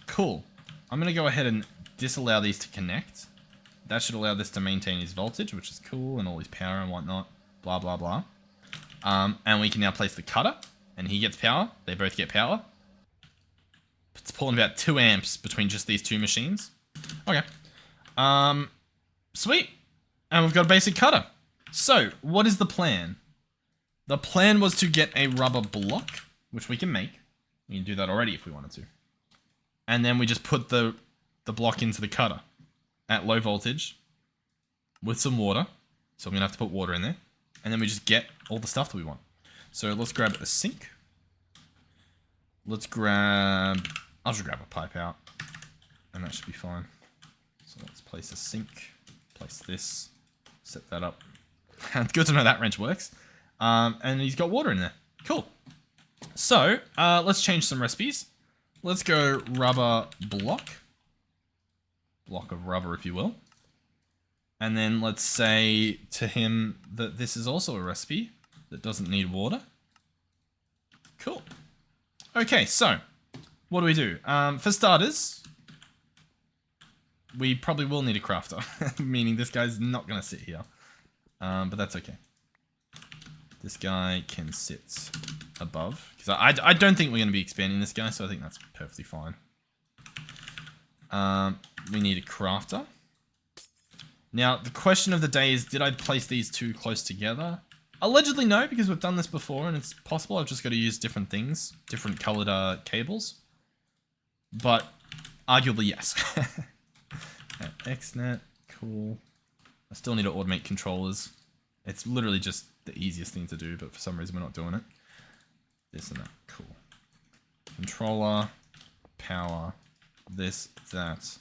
Cool. I'm going to go ahead and disallow these to connect. That should allow this to maintain his voltage, which is cool, and all his power and whatnot. Blah, blah, blah. And we can now place the cutter, and he gets power. They both get power. It's pulling about 2 amps between just these 2 machines. Okay. Sweet. And we've got a basic cutter. So, what is the plan? The plan was to get a rubber block, which we can make. We can do that already if we wanted to. And then we just put the block into the cutter at low voltage with some water. So I'm going to have to put water in there. And then we just get all the stuff that we want. So let's grab a sink. Let's grab... I'll just grab a pipe out. And that should be fine. So let's place a sink. Place this. Set that up. Good to know that wrench works. And he's got water in there. Cool. So, let's change some recipes. Let's go rubber block. Block of rubber, if you will. And then let's say to him that this is also a recipe that doesn't need water. Cool. Okay, so what do we do? For starters, we probably will need a crafter, meaning this guy's not going to sit here. But that's okay. This guy can sit above. Because I don't think we're going to be expanding this guy, so I think that's perfectly fine. We need a crafter. Now, the question of the day is, did I place these 2 close together? Allegedly no, because we've done this before, and it's possible. I've just got to use different things. Different colored cables. But, arguably yes. XNet, cool. I still need to automate controllers. It's literally just the easiest thing to do, but for some reason we're not doing it. This and that, cool. Controller, power, this, that,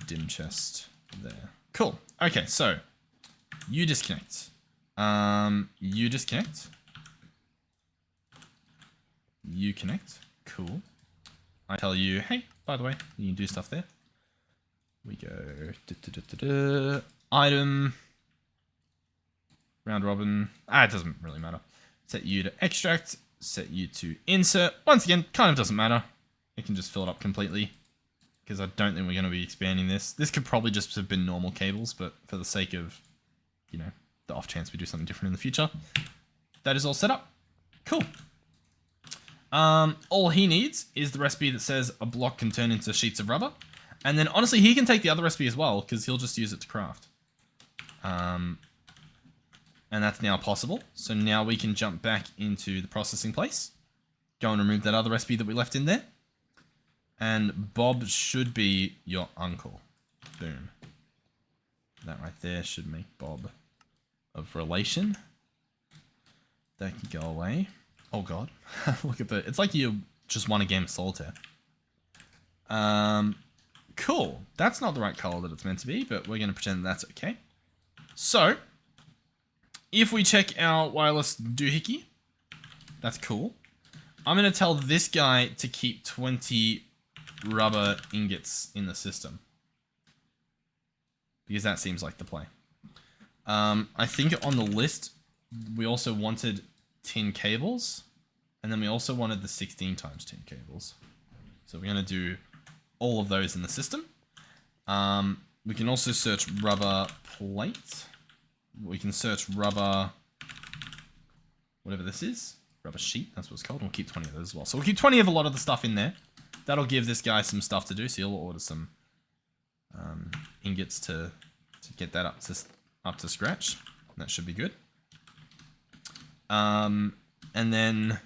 dim chest, there. Cool. Okay, so, you disconnect. You disconnect. You connect. Cool. I tell you, hey, by the way, you can do stuff there. We go item, round robin. It doesn't really matter. Set you to extract, set you to insert. Once again, kind of doesn't matter. It can just fill it up completely because I don't think we're going to be expanding this. This could probably just have been normal cables, but for the sake of, you know, the off chance we do something different in the future, that is all set up. Cool. All he needs is the recipe that says a block can turn into sheets of rubber. And then, honestly, he can take the other recipe as well, because he'll just use it to craft. And that's now possible. So now we can jump back into the processing place. Go and remove that other recipe that we left in there. And Bob should be your uncle. Boom. That right there should make Bob of relation. That can go away. Oh, God. Look at that. It's like you just won a game of solitaire. Cool. That's not the right color that it's meant to be, but we're going to pretend that's okay. So, if we check our wireless doohickey, that's cool. I'm going to tell this guy to keep 20 rubber ingots in the system. Because that seems like the play. I think on the list, we also wanted tin cables. And then we also wanted the 16 times tin cables. So we're going to do all of those in the system. We can also search rubber plate. We can search rubber, whatever this is. Rubber sheet, that's what it's called. We'll keep 20 of those as well. So we'll keep 20 of a lot of the stuff in there. That'll give this guy some stuff to do. So he'll order some ingots to get that up to scratch. That should be good. And then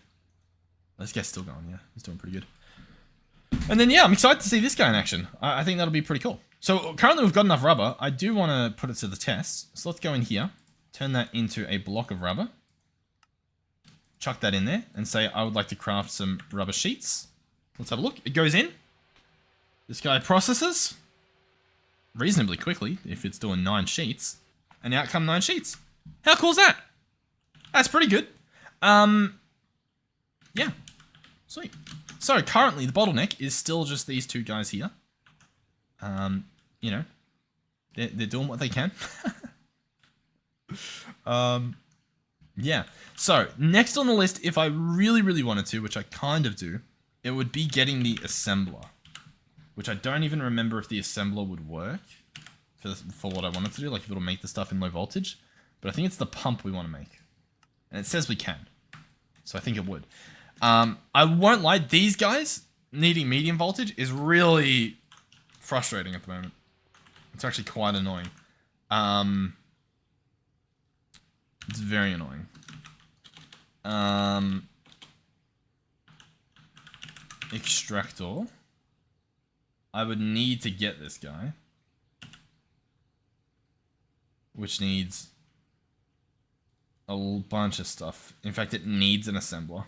this guy's still going. Yeah, he's doing pretty good. And then yeah, I'm excited to see this guy in action. I think that'll be pretty cool. So currently we've got enough rubber. I do want to put it to the test. So let's go in here, turn that into a block of rubber. Chuck that in there and say I would like to craft some rubber sheets. Let's have a look. It goes in. This guy processes reasonably quickly if it's doing 9 sheets. And out come 9 sheets. How cool is that? That's pretty good. Yeah. Sweet. So currently the bottleneck is still just these 2 guys here. You know, they're doing what they can. Yeah. So next on the list, if I really, really wanted to, which I kind of do, it would be getting the assembler, which I don't even remember if the assembler would work for what I wanted to do, like if it'll make the stuff in low voltage, but I think it's the pump we want to make. And it says we can. So I think it would. I won't lie, these guys needing medium voltage is really frustrating at the moment. It's actually quite annoying. It's very annoying. Extractor. I would need to get this guy. Which needs a bunch of stuff. In fact, it needs an assembler.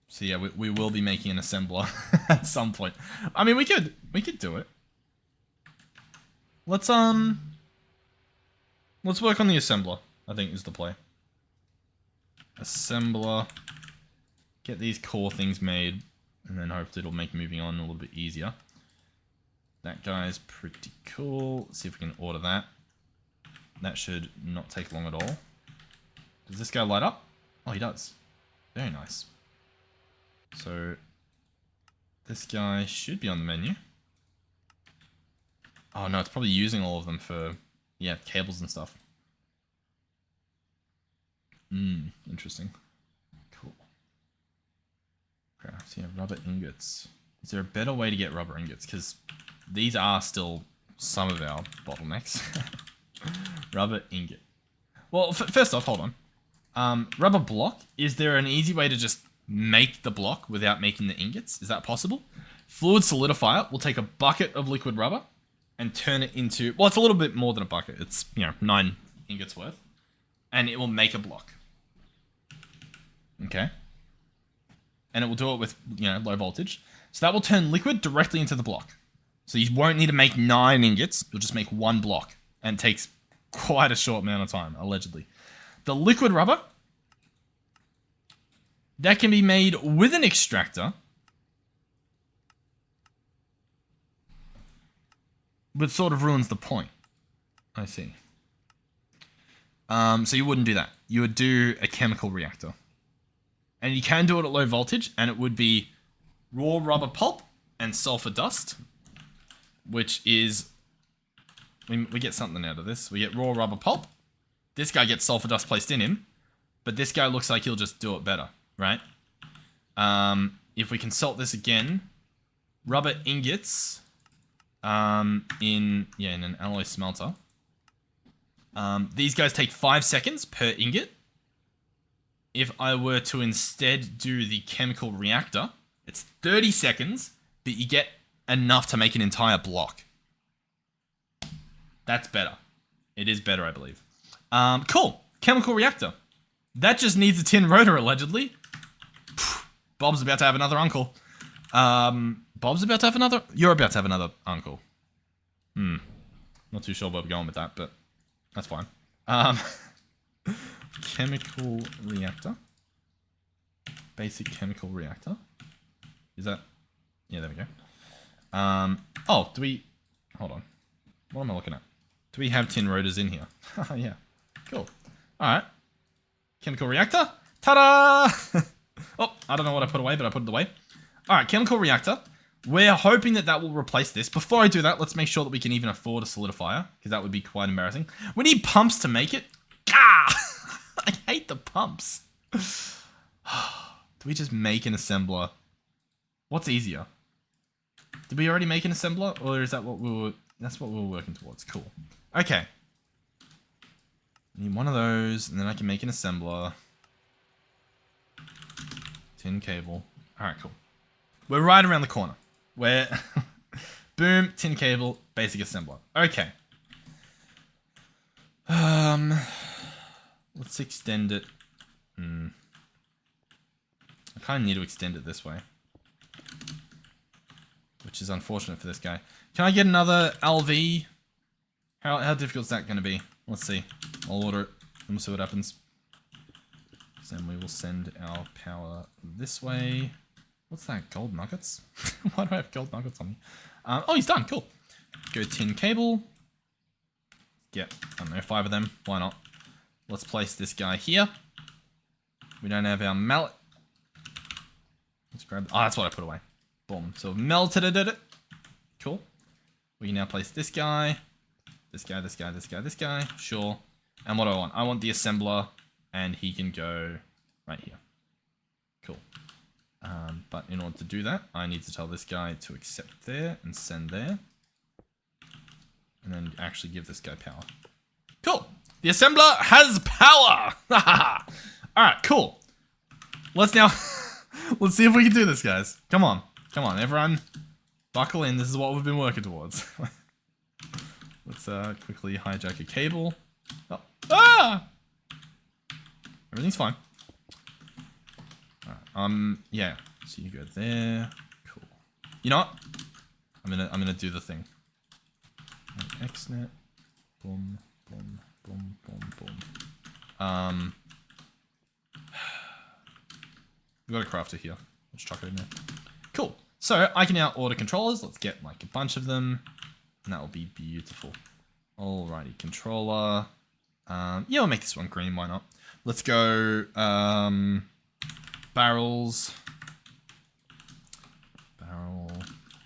So yeah, we will be making an assembler at some point. I mean, we could do it. Let's work on the assembler, I think is the play. Assembler. Get these core things made, and then hopefully it'll make moving on a little bit easier. That guy's pretty cool. Let's see if we can order that. That should not take long at all. Does this guy light up? Oh, he does. Very nice. So, this guy should be on the menu. Oh no, it's probably using all of them for, yeah, cables and stuff. Interesting. Cool. Okay, so yeah, rubber ingots. Is there a better way to get rubber ingots? Because these are still some of our bottlenecks. Rubber ingot. Well, first off, hold on. Rubber block. Is there an easy way to just make the block without making the ingots? Is that possible? Fluid solidifier will take a bucket of liquid rubber and turn it into... Well, it's a little bit more than a bucket. It's, 9 ingots worth. And it will make a block. Okay. And it will do it with, low voltage. So that will turn liquid directly into the block. So you won't need to make 9 ingots. You'll just make 1 block. And it takes quite a short amount of time, allegedly. The liquid rubber, that can be made with an extractor. But sort of ruins the point. I see. So you wouldn't do that. You would do a chemical reactor. And you can do it at low voltage, and it would be raw rubber pulp and sulfur dust, which is... We get something out of this. We get raw rubber pulp. This guy gets sulfur dust placed in him, but this guy looks like he'll just do it better, right? If we can salt this again, rubber ingots in an alloy smelter. These guys take 5 seconds per ingot. If I were to instead do the chemical reactor, it's 30 seconds, but you get enough to make an entire block. That's better. It is better, I believe. Cool. Chemical reactor. That just needs a tin rotor, allegedly. Bob's about to have another uncle. Bob's about to have another... You're about to have another uncle. Not too sure where we're going with that, but that's fine. Chemical reactor. basic chemical reactor. Is that? Yeah, there we go. Oh, do we? Hold on. What am I looking at? Do we have tin rotors in here? Yeah. Cool. All right. Chemical reactor. Ta-da! Oh, I don't know what I put away, but I put it away. All right, chemical reactor. We're hoping that that will replace this. Before I do that, let's make sure that we can even afford a solidifier, because that would be quite embarrassing. We need pumps to make it. Ah! I hate the pumps. Do we just make an assembler? What's easier? Did we already make an assembler, or is that what we were? That's what we were working towards. Cool. Okay. Need one of those, and then I can make an assembler. Tin cable. All right, cool. We're right around the corner. We're boom, tin cable, basic assembler. Okay. Let's extend it. I kind of need to extend it this way, which is unfortunate for this guy. Can I get another LV? How difficult is that going to be? Let's see. I'll order it and we'll see what happens. So then we will send our power this way. What's that? Gold nuggets? Why do I have gold nuggets on me? Oh, he's done. Cool. Go tin cable. Get, I don't know, 5 of them. Why not? Let's place this guy here. We don't have our mallet. Let's grab... Oh, that's what I put away. Boom. So melted it. Cool. We can now place this guy. This guy, this guy, this guy, this guy. Sure. And what do I want? I want the assembler, and he can go right here. Cool. But in order to do that, I need to tell this guy to accept there and send there. And then actually give this guy power. Cool. The assembler has power. All right, cool. Let's now, let's see if we can do this, guys. Come on. Come on, everyone. Buckle in. This is what we've been working towards. Let's quickly hijack a cable. Oh. Ah! Everything's fine. All right, yeah. So you go there. Cool. You know what? I'm gonna do the thing. XNet. Boom, boom, boom, boom, boom. We've got a crafter here. Let's chuck it in there. Cool. So I can now order controllers. Let's get like a bunch of them. And that will be beautiful. Alrighty, controller. Yeah, we'll make this one green, why not? Let's go barrels. Barrel.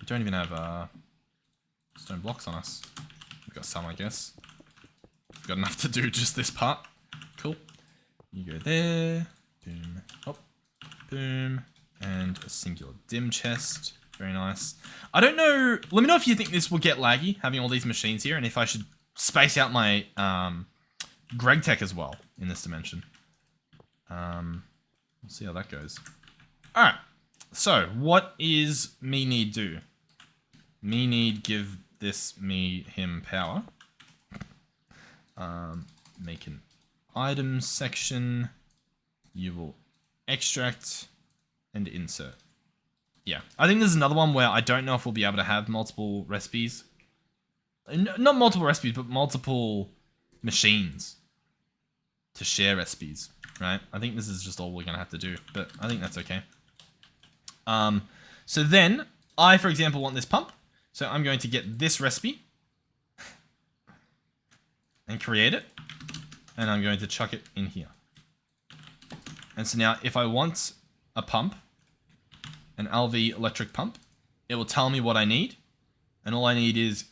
We don't even have stone blocks on us. We've got some, I guess. We've got enough to do just this part. Cool. You go there. Boom. Hop. Boom. And a singular dim chest. Very nice. I don't know. Let me know if you think this will get laggy, having all these machines here, and if I should space out my Greg Tech as well in this dimension. We'll see how that goes. All right. So, what is me need do? Me need give this him power. Make an items section. You will extract and insert. Yeah, I think there's another one where I don't know if we'll be able to have multiple recipes. Not multiple recipes, but multiple machines to share recipes, right? I think this is just all we're going to have to do, but I think that's okay. So then, I, for example, want this pump. So I'm going to get this recipe and create it. And I'm going to chuck it in here. And so now, if I want a pump, an LV electric pump, it will tell me what I need. And all I need is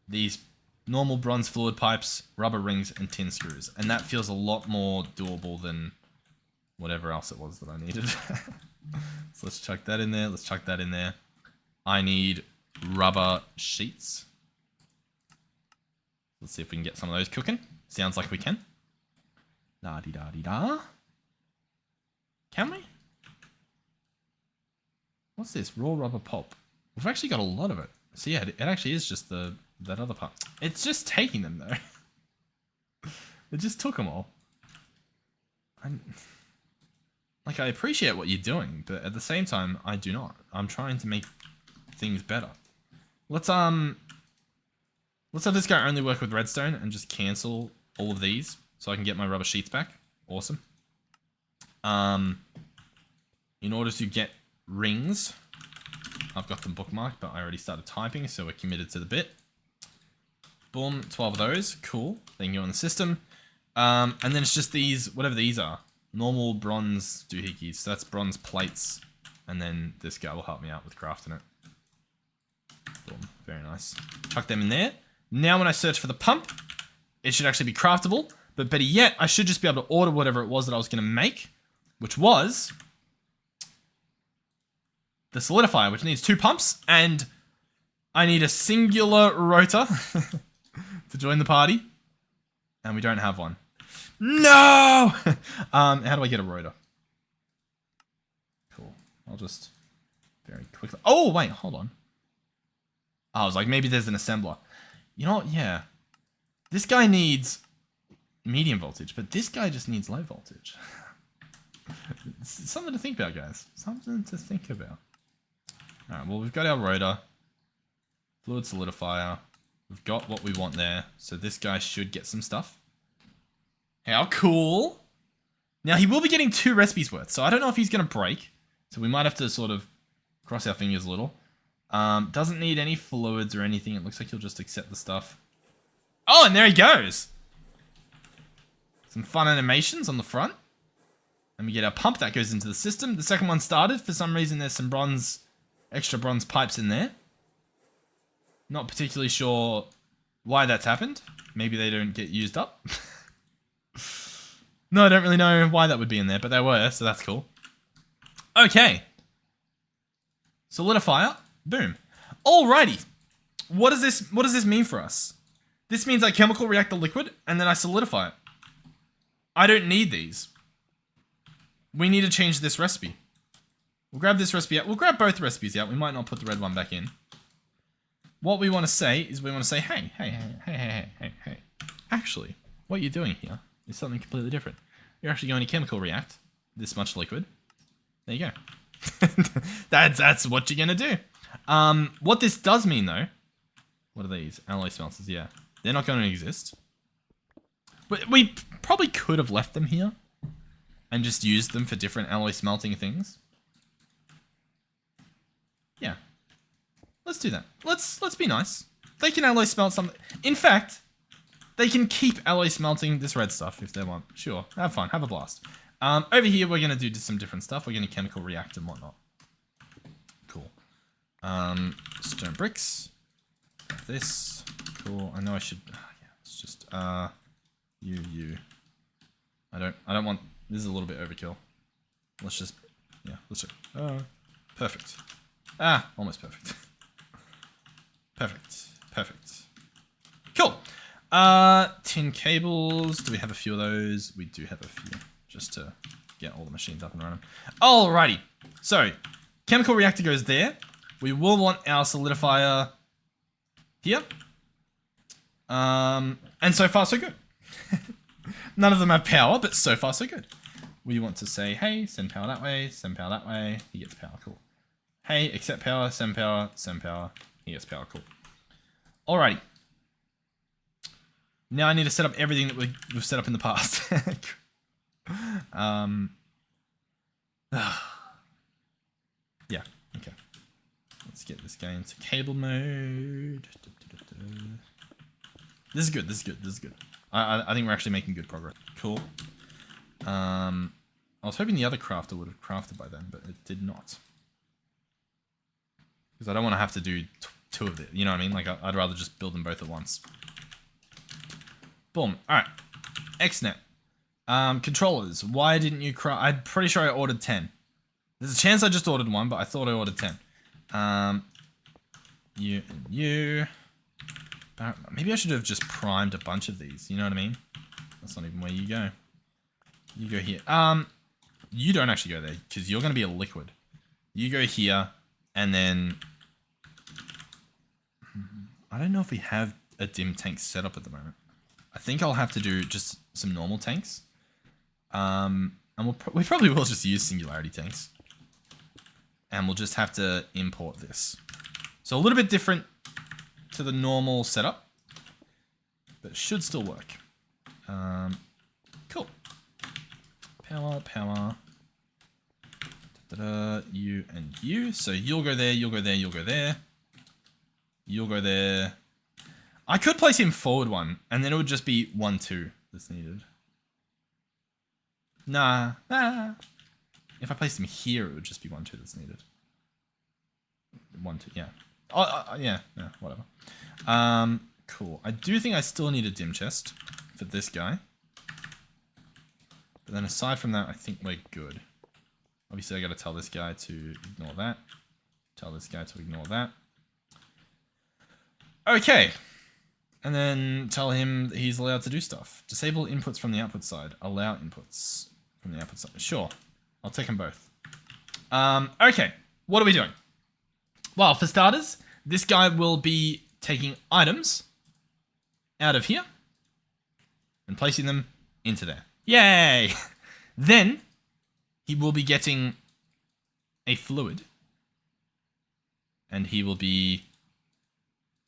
these normal bronze fluid pipes, rubber rings, and tin screws. And that feels a lot more doable than whatever else it was that I needed. So let's chuck that in there. Let's chuck that in there. I need rubber sheets. Let's see if we can get some of those cooking. Sounds like we can. La-di-da-di-da. Can we? What's this? Raw rubber pulp. We've actually got a lot of it. So yeah, it actually is just that other part. It's just taking them though. It just took them all. I appreciate what you're doing, but at the same time, I do not. I'm trying to make things better. Let's have this guy only work with redstone and just cancel all of these so I can get my rubber sheets back. Awesome. in order to get rings, I've got them bookmarked, but I already started typing, so we're committed to the bit. Boom, 12 of those. Cool. They can go in the system. And then it's just these, whatever these are. Normal bronze doohickeys. So that's bronze plates. And then this guy will help me out with crafting it. Boom. Very nice. Chuck them in there. Now when I search for the pump, it should actually be craftable. But better yet, I should just be able to order whatever it was that I was going to make. Which was the solidifier, which needs 2 pumps. And I need a singular rotor to join the party. And we don't have one. No! How do I get a rotor? Cool. I'll just very quickly... Oh, wait, hold on. I was like, maybe there's an assembler. You know what? Yeah. This guy needs medium voltage, but this guy just needs low voltage. It's something to think about, guys. Something to think about. Alright, well, we've got our rotor. Fluid solidifier. We've got what we want there. So this guy should get some stuff. How cool. Now, he will be getting 2 recipes worth, so I don't know if he's going to break. So we might have to sort of cross our fingers a little. Doesn't need any fluids or anything. It looks like he'll just accept the stuff. Oh, and there he goes. Some fun animations on the front. And we get our pump that goes into the system. The second one started. For some reason, there's some extra bronze pipes in there. Not particularly sure why that's happened. Maybe they don't get used up. No, I don't really know why that would be in there, but they were, so that's cool. Okay. Solidifier. Boom. Alrighty. What does this mean for us? This means I chemical react the liquid, and then I solidify it. I don't need these. We need to change this recipe. We'll grab this recipe out. We'll grab both recipes out. We might not put the red one back in. What we want to say is we want to say, hey. Actually, what you're doing here is something completely different. You're actually going to chemical react this much liquid. There you go. That's what you're going to do. What this does mean, though... What are these? Alloy smelters, yeah. They're not going to exist. But we probably could have left them here. And just used them for different alloy smelting things. Yeah. Let's do that. Let's be nice. They can alloy smelt something. In fact... They can keep alloy smelting this red stuff if they want. Sure, have fun, have a blast. Over here, we're going to do some different stuff. We're going to chemical react and whatnot. Cool. Stone bricks. This. Cool. I know I should... yeah, it's just... you. I don't want... This is a little bit overkill. Let's just... Yeah, let's just... perfect. Almost perfect. Perfect. Cool. Tin cables. Do we have a few of those? We do have a few, just to get all the machines up and running. Alrighty. So, chemical reactor goes there. We will want our solidifier here. And so far, so good. None of them have power, but so far, so good. We want to say, hey, send power that way, send power that way. He gets power, cool. Hey, accept power, send power, send power. He gets power, cool. Alrighty. Now I need to set up everything that we've set up in the past. Yeah, okay. Let's get this guy into cable mode. This is good. I think we're actually making good progress. Cool. I was hoping the other crafter would have crafted by then, but it did not. Because I don't want to have to do 2 of it, you know what I mean? Like, I'd rather just build them both at once. Boom. Alright. XNet. Controllers. Why didn't you craft... I'm pretty sure I ordered 10. There's a chance I just ordered 1, but I thought I ordered 10. You and you. Maybe I should have just primed a bunch of these, you know what I mean? That's not even where you go. You go here. You don't actually go there, because you're going to be a liquid. You go here, and then... I don't know if we have a dim tank set up at the moment. I think I'll have to do just some normal tanks. And we probably will just use singularity tanks. And we'll just have to import this. So a little bit different to the normal setup. But it should still work. Cool. Power. You and you. So you'll go there, you'll go there, you'll go there. You'll go there. I could place him forward one, and then it would just be 1, 2 that's needed. Nah. If I placed him here, it would just be 1, 2 that's needed. 1, 2, yeah. Yeah, whatever. Cool. I do think I still need a dim chest for this guy. But then aside from that, I think we're good. Obviously, I gotta tell this guy to ignore that. Tell this guy to ignore that. Okay. And then tell him that he's allowed to do stuff. Disable inputs from the output side. Allow inputs from the output side. Sure. I'll take them both. Okay. What are we doing? Well, for starters, this guy will be taking items out of here and placing them into there. Yay! Then he will be getting a fluid and he will be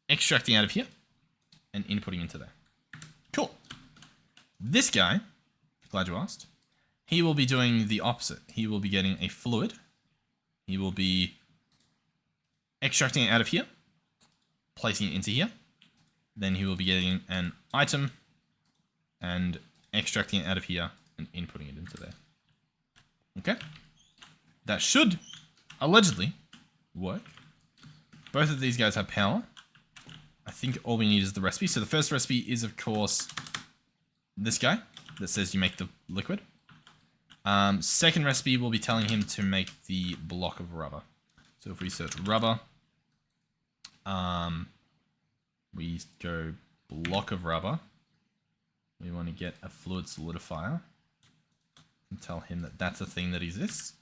extracting out of here and inputting into there. Cool. This guy, glad you asked, he will be doing the opposite. He will be getting a fluid. He will be extracting it out of here, placing it into here. Then he will be getting an item and extracting it out of here and inputting it into there. Okay? That should, allegedly, work. Both of these guys have power. I think all we need is the recipe. So the first recipe is, of course, this guy that says you make the liquid. Second recipe will be telling him to make the block of rubber. So if we search rubber, we go block of rubber. We want to get a fluid solidifier and tell him that that's a thing that exists.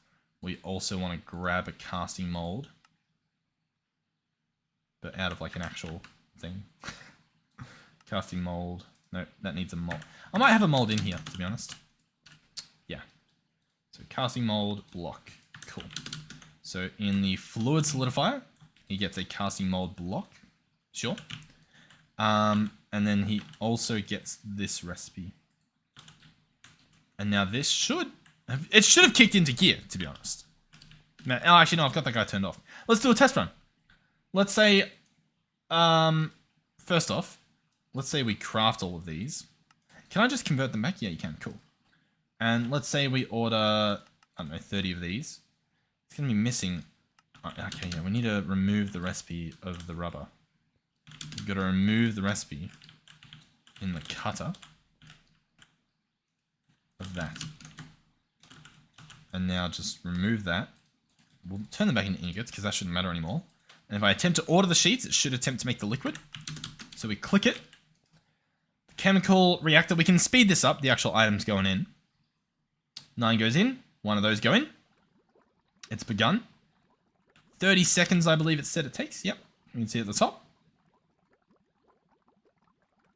We also want to grab a casting mold, but out of like an actual thing. Casting mold. No, that needs a mold. I might have a mold in here, to be honest. Yeah. So casting mold block. Cool. So in the fluid solidifier, he gets a casting mold block. Sure. And then he also gets this recipe. And now this should have, it should have kicked into gear, to be honest. Now, oh, actually, no, I've got that guy turned off. Let's do a test run. Let's say, first off, let's say we craft all of these. Can I just convert them back? Yeah, you can. Cool. And let's say we order, I don't know, 30 of these. It's going to be missing. Okay, yeah, we need to remove the recipe of the rubber. We've got to remove the recipe in the cutter of that. And now just remove that. We'll turn them back into ingots because that shouldn't matter anymore. And if I attempt to order the sheets, it should attempt to make the liquid. So we click it. The chemical reactor, we can speed this up. The actual items going in. 9 goes in. 1 of those go in. It's begun. 30 seconds, I believe it said it takes. Yep. You can see at the top.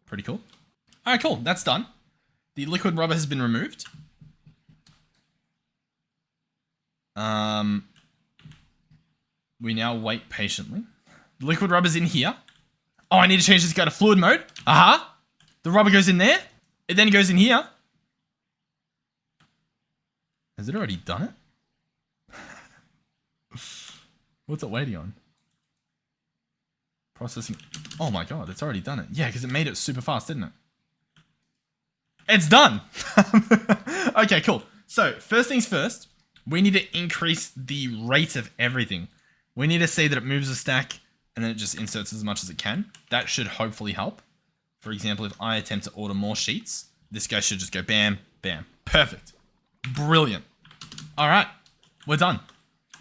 Pretty cool. Alright, cool. That's done. The liquid rubber has been removed. We now wait patiently. The liquid rubber's in here. Oh, I need to change this guy to fluid mode. Aha. The rubber goes in there. It then goes in here. Has it already done it? What's it waiting on? Processing. Oh my god, it's already done it. Yeah, because it made it super fast, didn't it? It's done! Okay, cool. So, first things first, we need to increase the rate of everything. We need to say that it moves a stack, and then it just inserts as much as it can. That should hopefully help. For example, if I attempt to order more sheets, this guy should just go bam, bam. Perfect. Brilliant. Alright, we're done.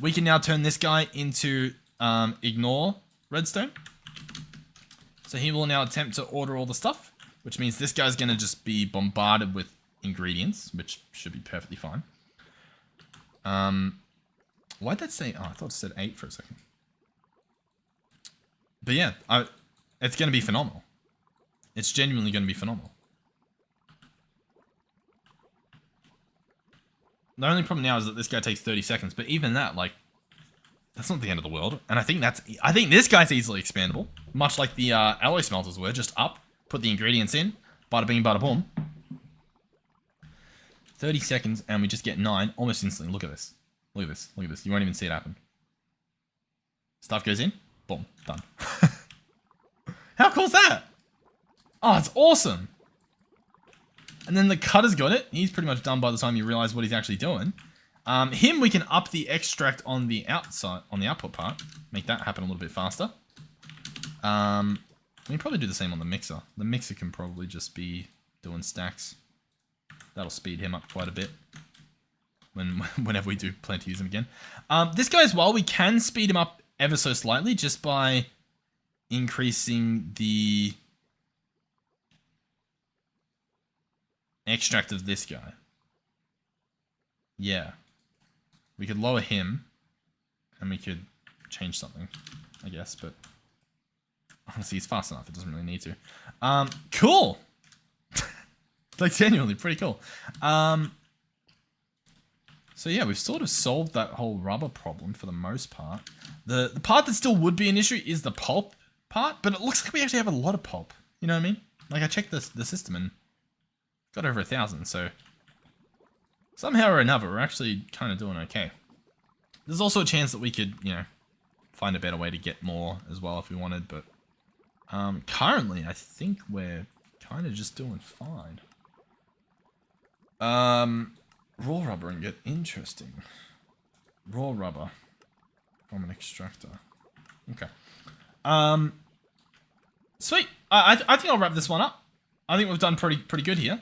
We can now turn this guy into ignore redstone. So he will now attempt to order all the stuff, which means this guy's going to just be bombarded with ingredients, which should be perfectly fine. Why'd that say? Oh, I thought it said 8 for a second. But yeah, it's going to be phenomenal. It's genuinely going to be phenomenal. The only problem now is that this guy takes 30 seconds, but even that, like, that's not the end of the world. And I think this guy's easily expandable. Much like the alloy smelters were, just up, put the ingredients in, bada bing, bada boom. 30 seconds, and we just get 9 almost instantly. Look at this. Look at this. Look at this. You won't even see it happen. Stuff goes in. Boom. Done. How cool is that? Oh, it's awesome. And then the cutter's got it. He's pretty much done by the time you realize what he's actually doing. Him, we can up the extract on the outside, on the output part. Make that happen a little bit faster. We can probably do the same on the mixer. The mixer can probably just be doing stacks. That'll speed him up quite a bit. Whenever we do plan to use him again. This guy as well, we can speed him up ever so slightly just by increasing the extract of this guy. Yeah. We could lower him and we could change something, I guess, but honestly, he's fast enough. It doesn't really need to. Cool. Like, genuinely pretty cool. So yeah, we've sort of solved that whole rubber problem for the most part. The part that still would be an issue is the pulp part, but it looks like we actually have a lot of pulp. You know what I mean? Like, I checked the system and got over 1,000, so somehow or another, we're actually kind of doing okay. There's also a chance that we could, you know, find a better way to get more as well if we wanted, but currently, I think we're kind of just doing fine. Raw rubber ingot, interesting. Raw rubber from an extractor. Okay. Sweet. I think I'll wrap this one up. I think we've done pretty good here.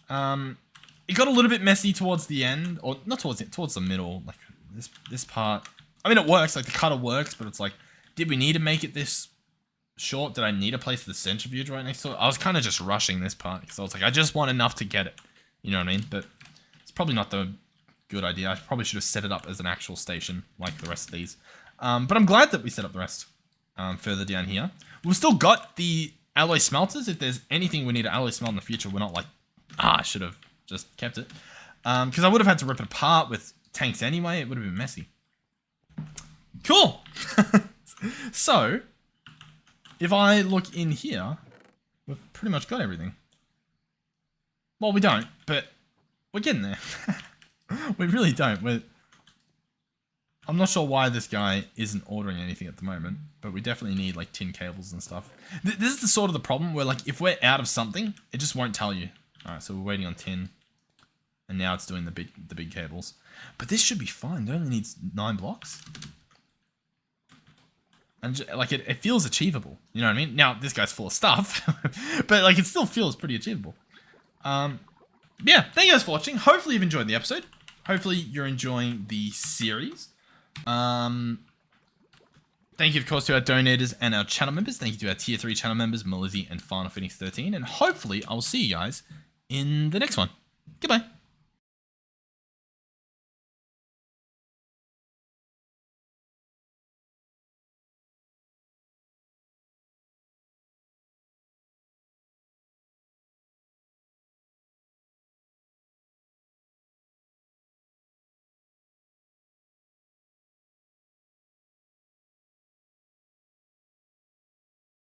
It got a little bit messy towards the end, or not towards it, towards the middle. Like this part. I mean, it works. Like the cutter works, but it's like, did we need to make it this short? Did I need to place the centrifuge right next to it? I was kind of just rushing this part because I was like, I just want enough to get it. You know what I mean? But it's probably not the good idea. I probably should have set it up as an actual station like the rest of these. But I'm glad that we set up the rest further down here. We've still got the alloy smelters. If there's anything we need to alloy smelt in the future, we're not like, I should have just kept it. Because I would have had to rip it apart with tanks anyway. It would have been messy. Cool. So, if I look in here, we've pretty much got everything. Well, we don't, but we're getting there. We really don't. I'm not sure why this guy isn't ordering anything at the moment, but we definitely need like tin cables and stuff. This is the sort of the problem where like if we're out of something, it just won't tell you. All right, so we're waiting on tin, and now it's doing the big cables. But this should be fine. It only needs 9 blocks. And like it feels achievable. You know what I mean? Now this guy's full of stuff, but like it still feels pretty achievable. Yeah, thank you guys for watching. Hopefully you've enjoyed the episode. Hopefully you're enjoying the series. Thank you, of course, to our donators and our channel members. Thank you to our tier 3 channel members, Melizzy and Final Phoenix 13. And hopefully I will see you guys in the next one. Goodbye.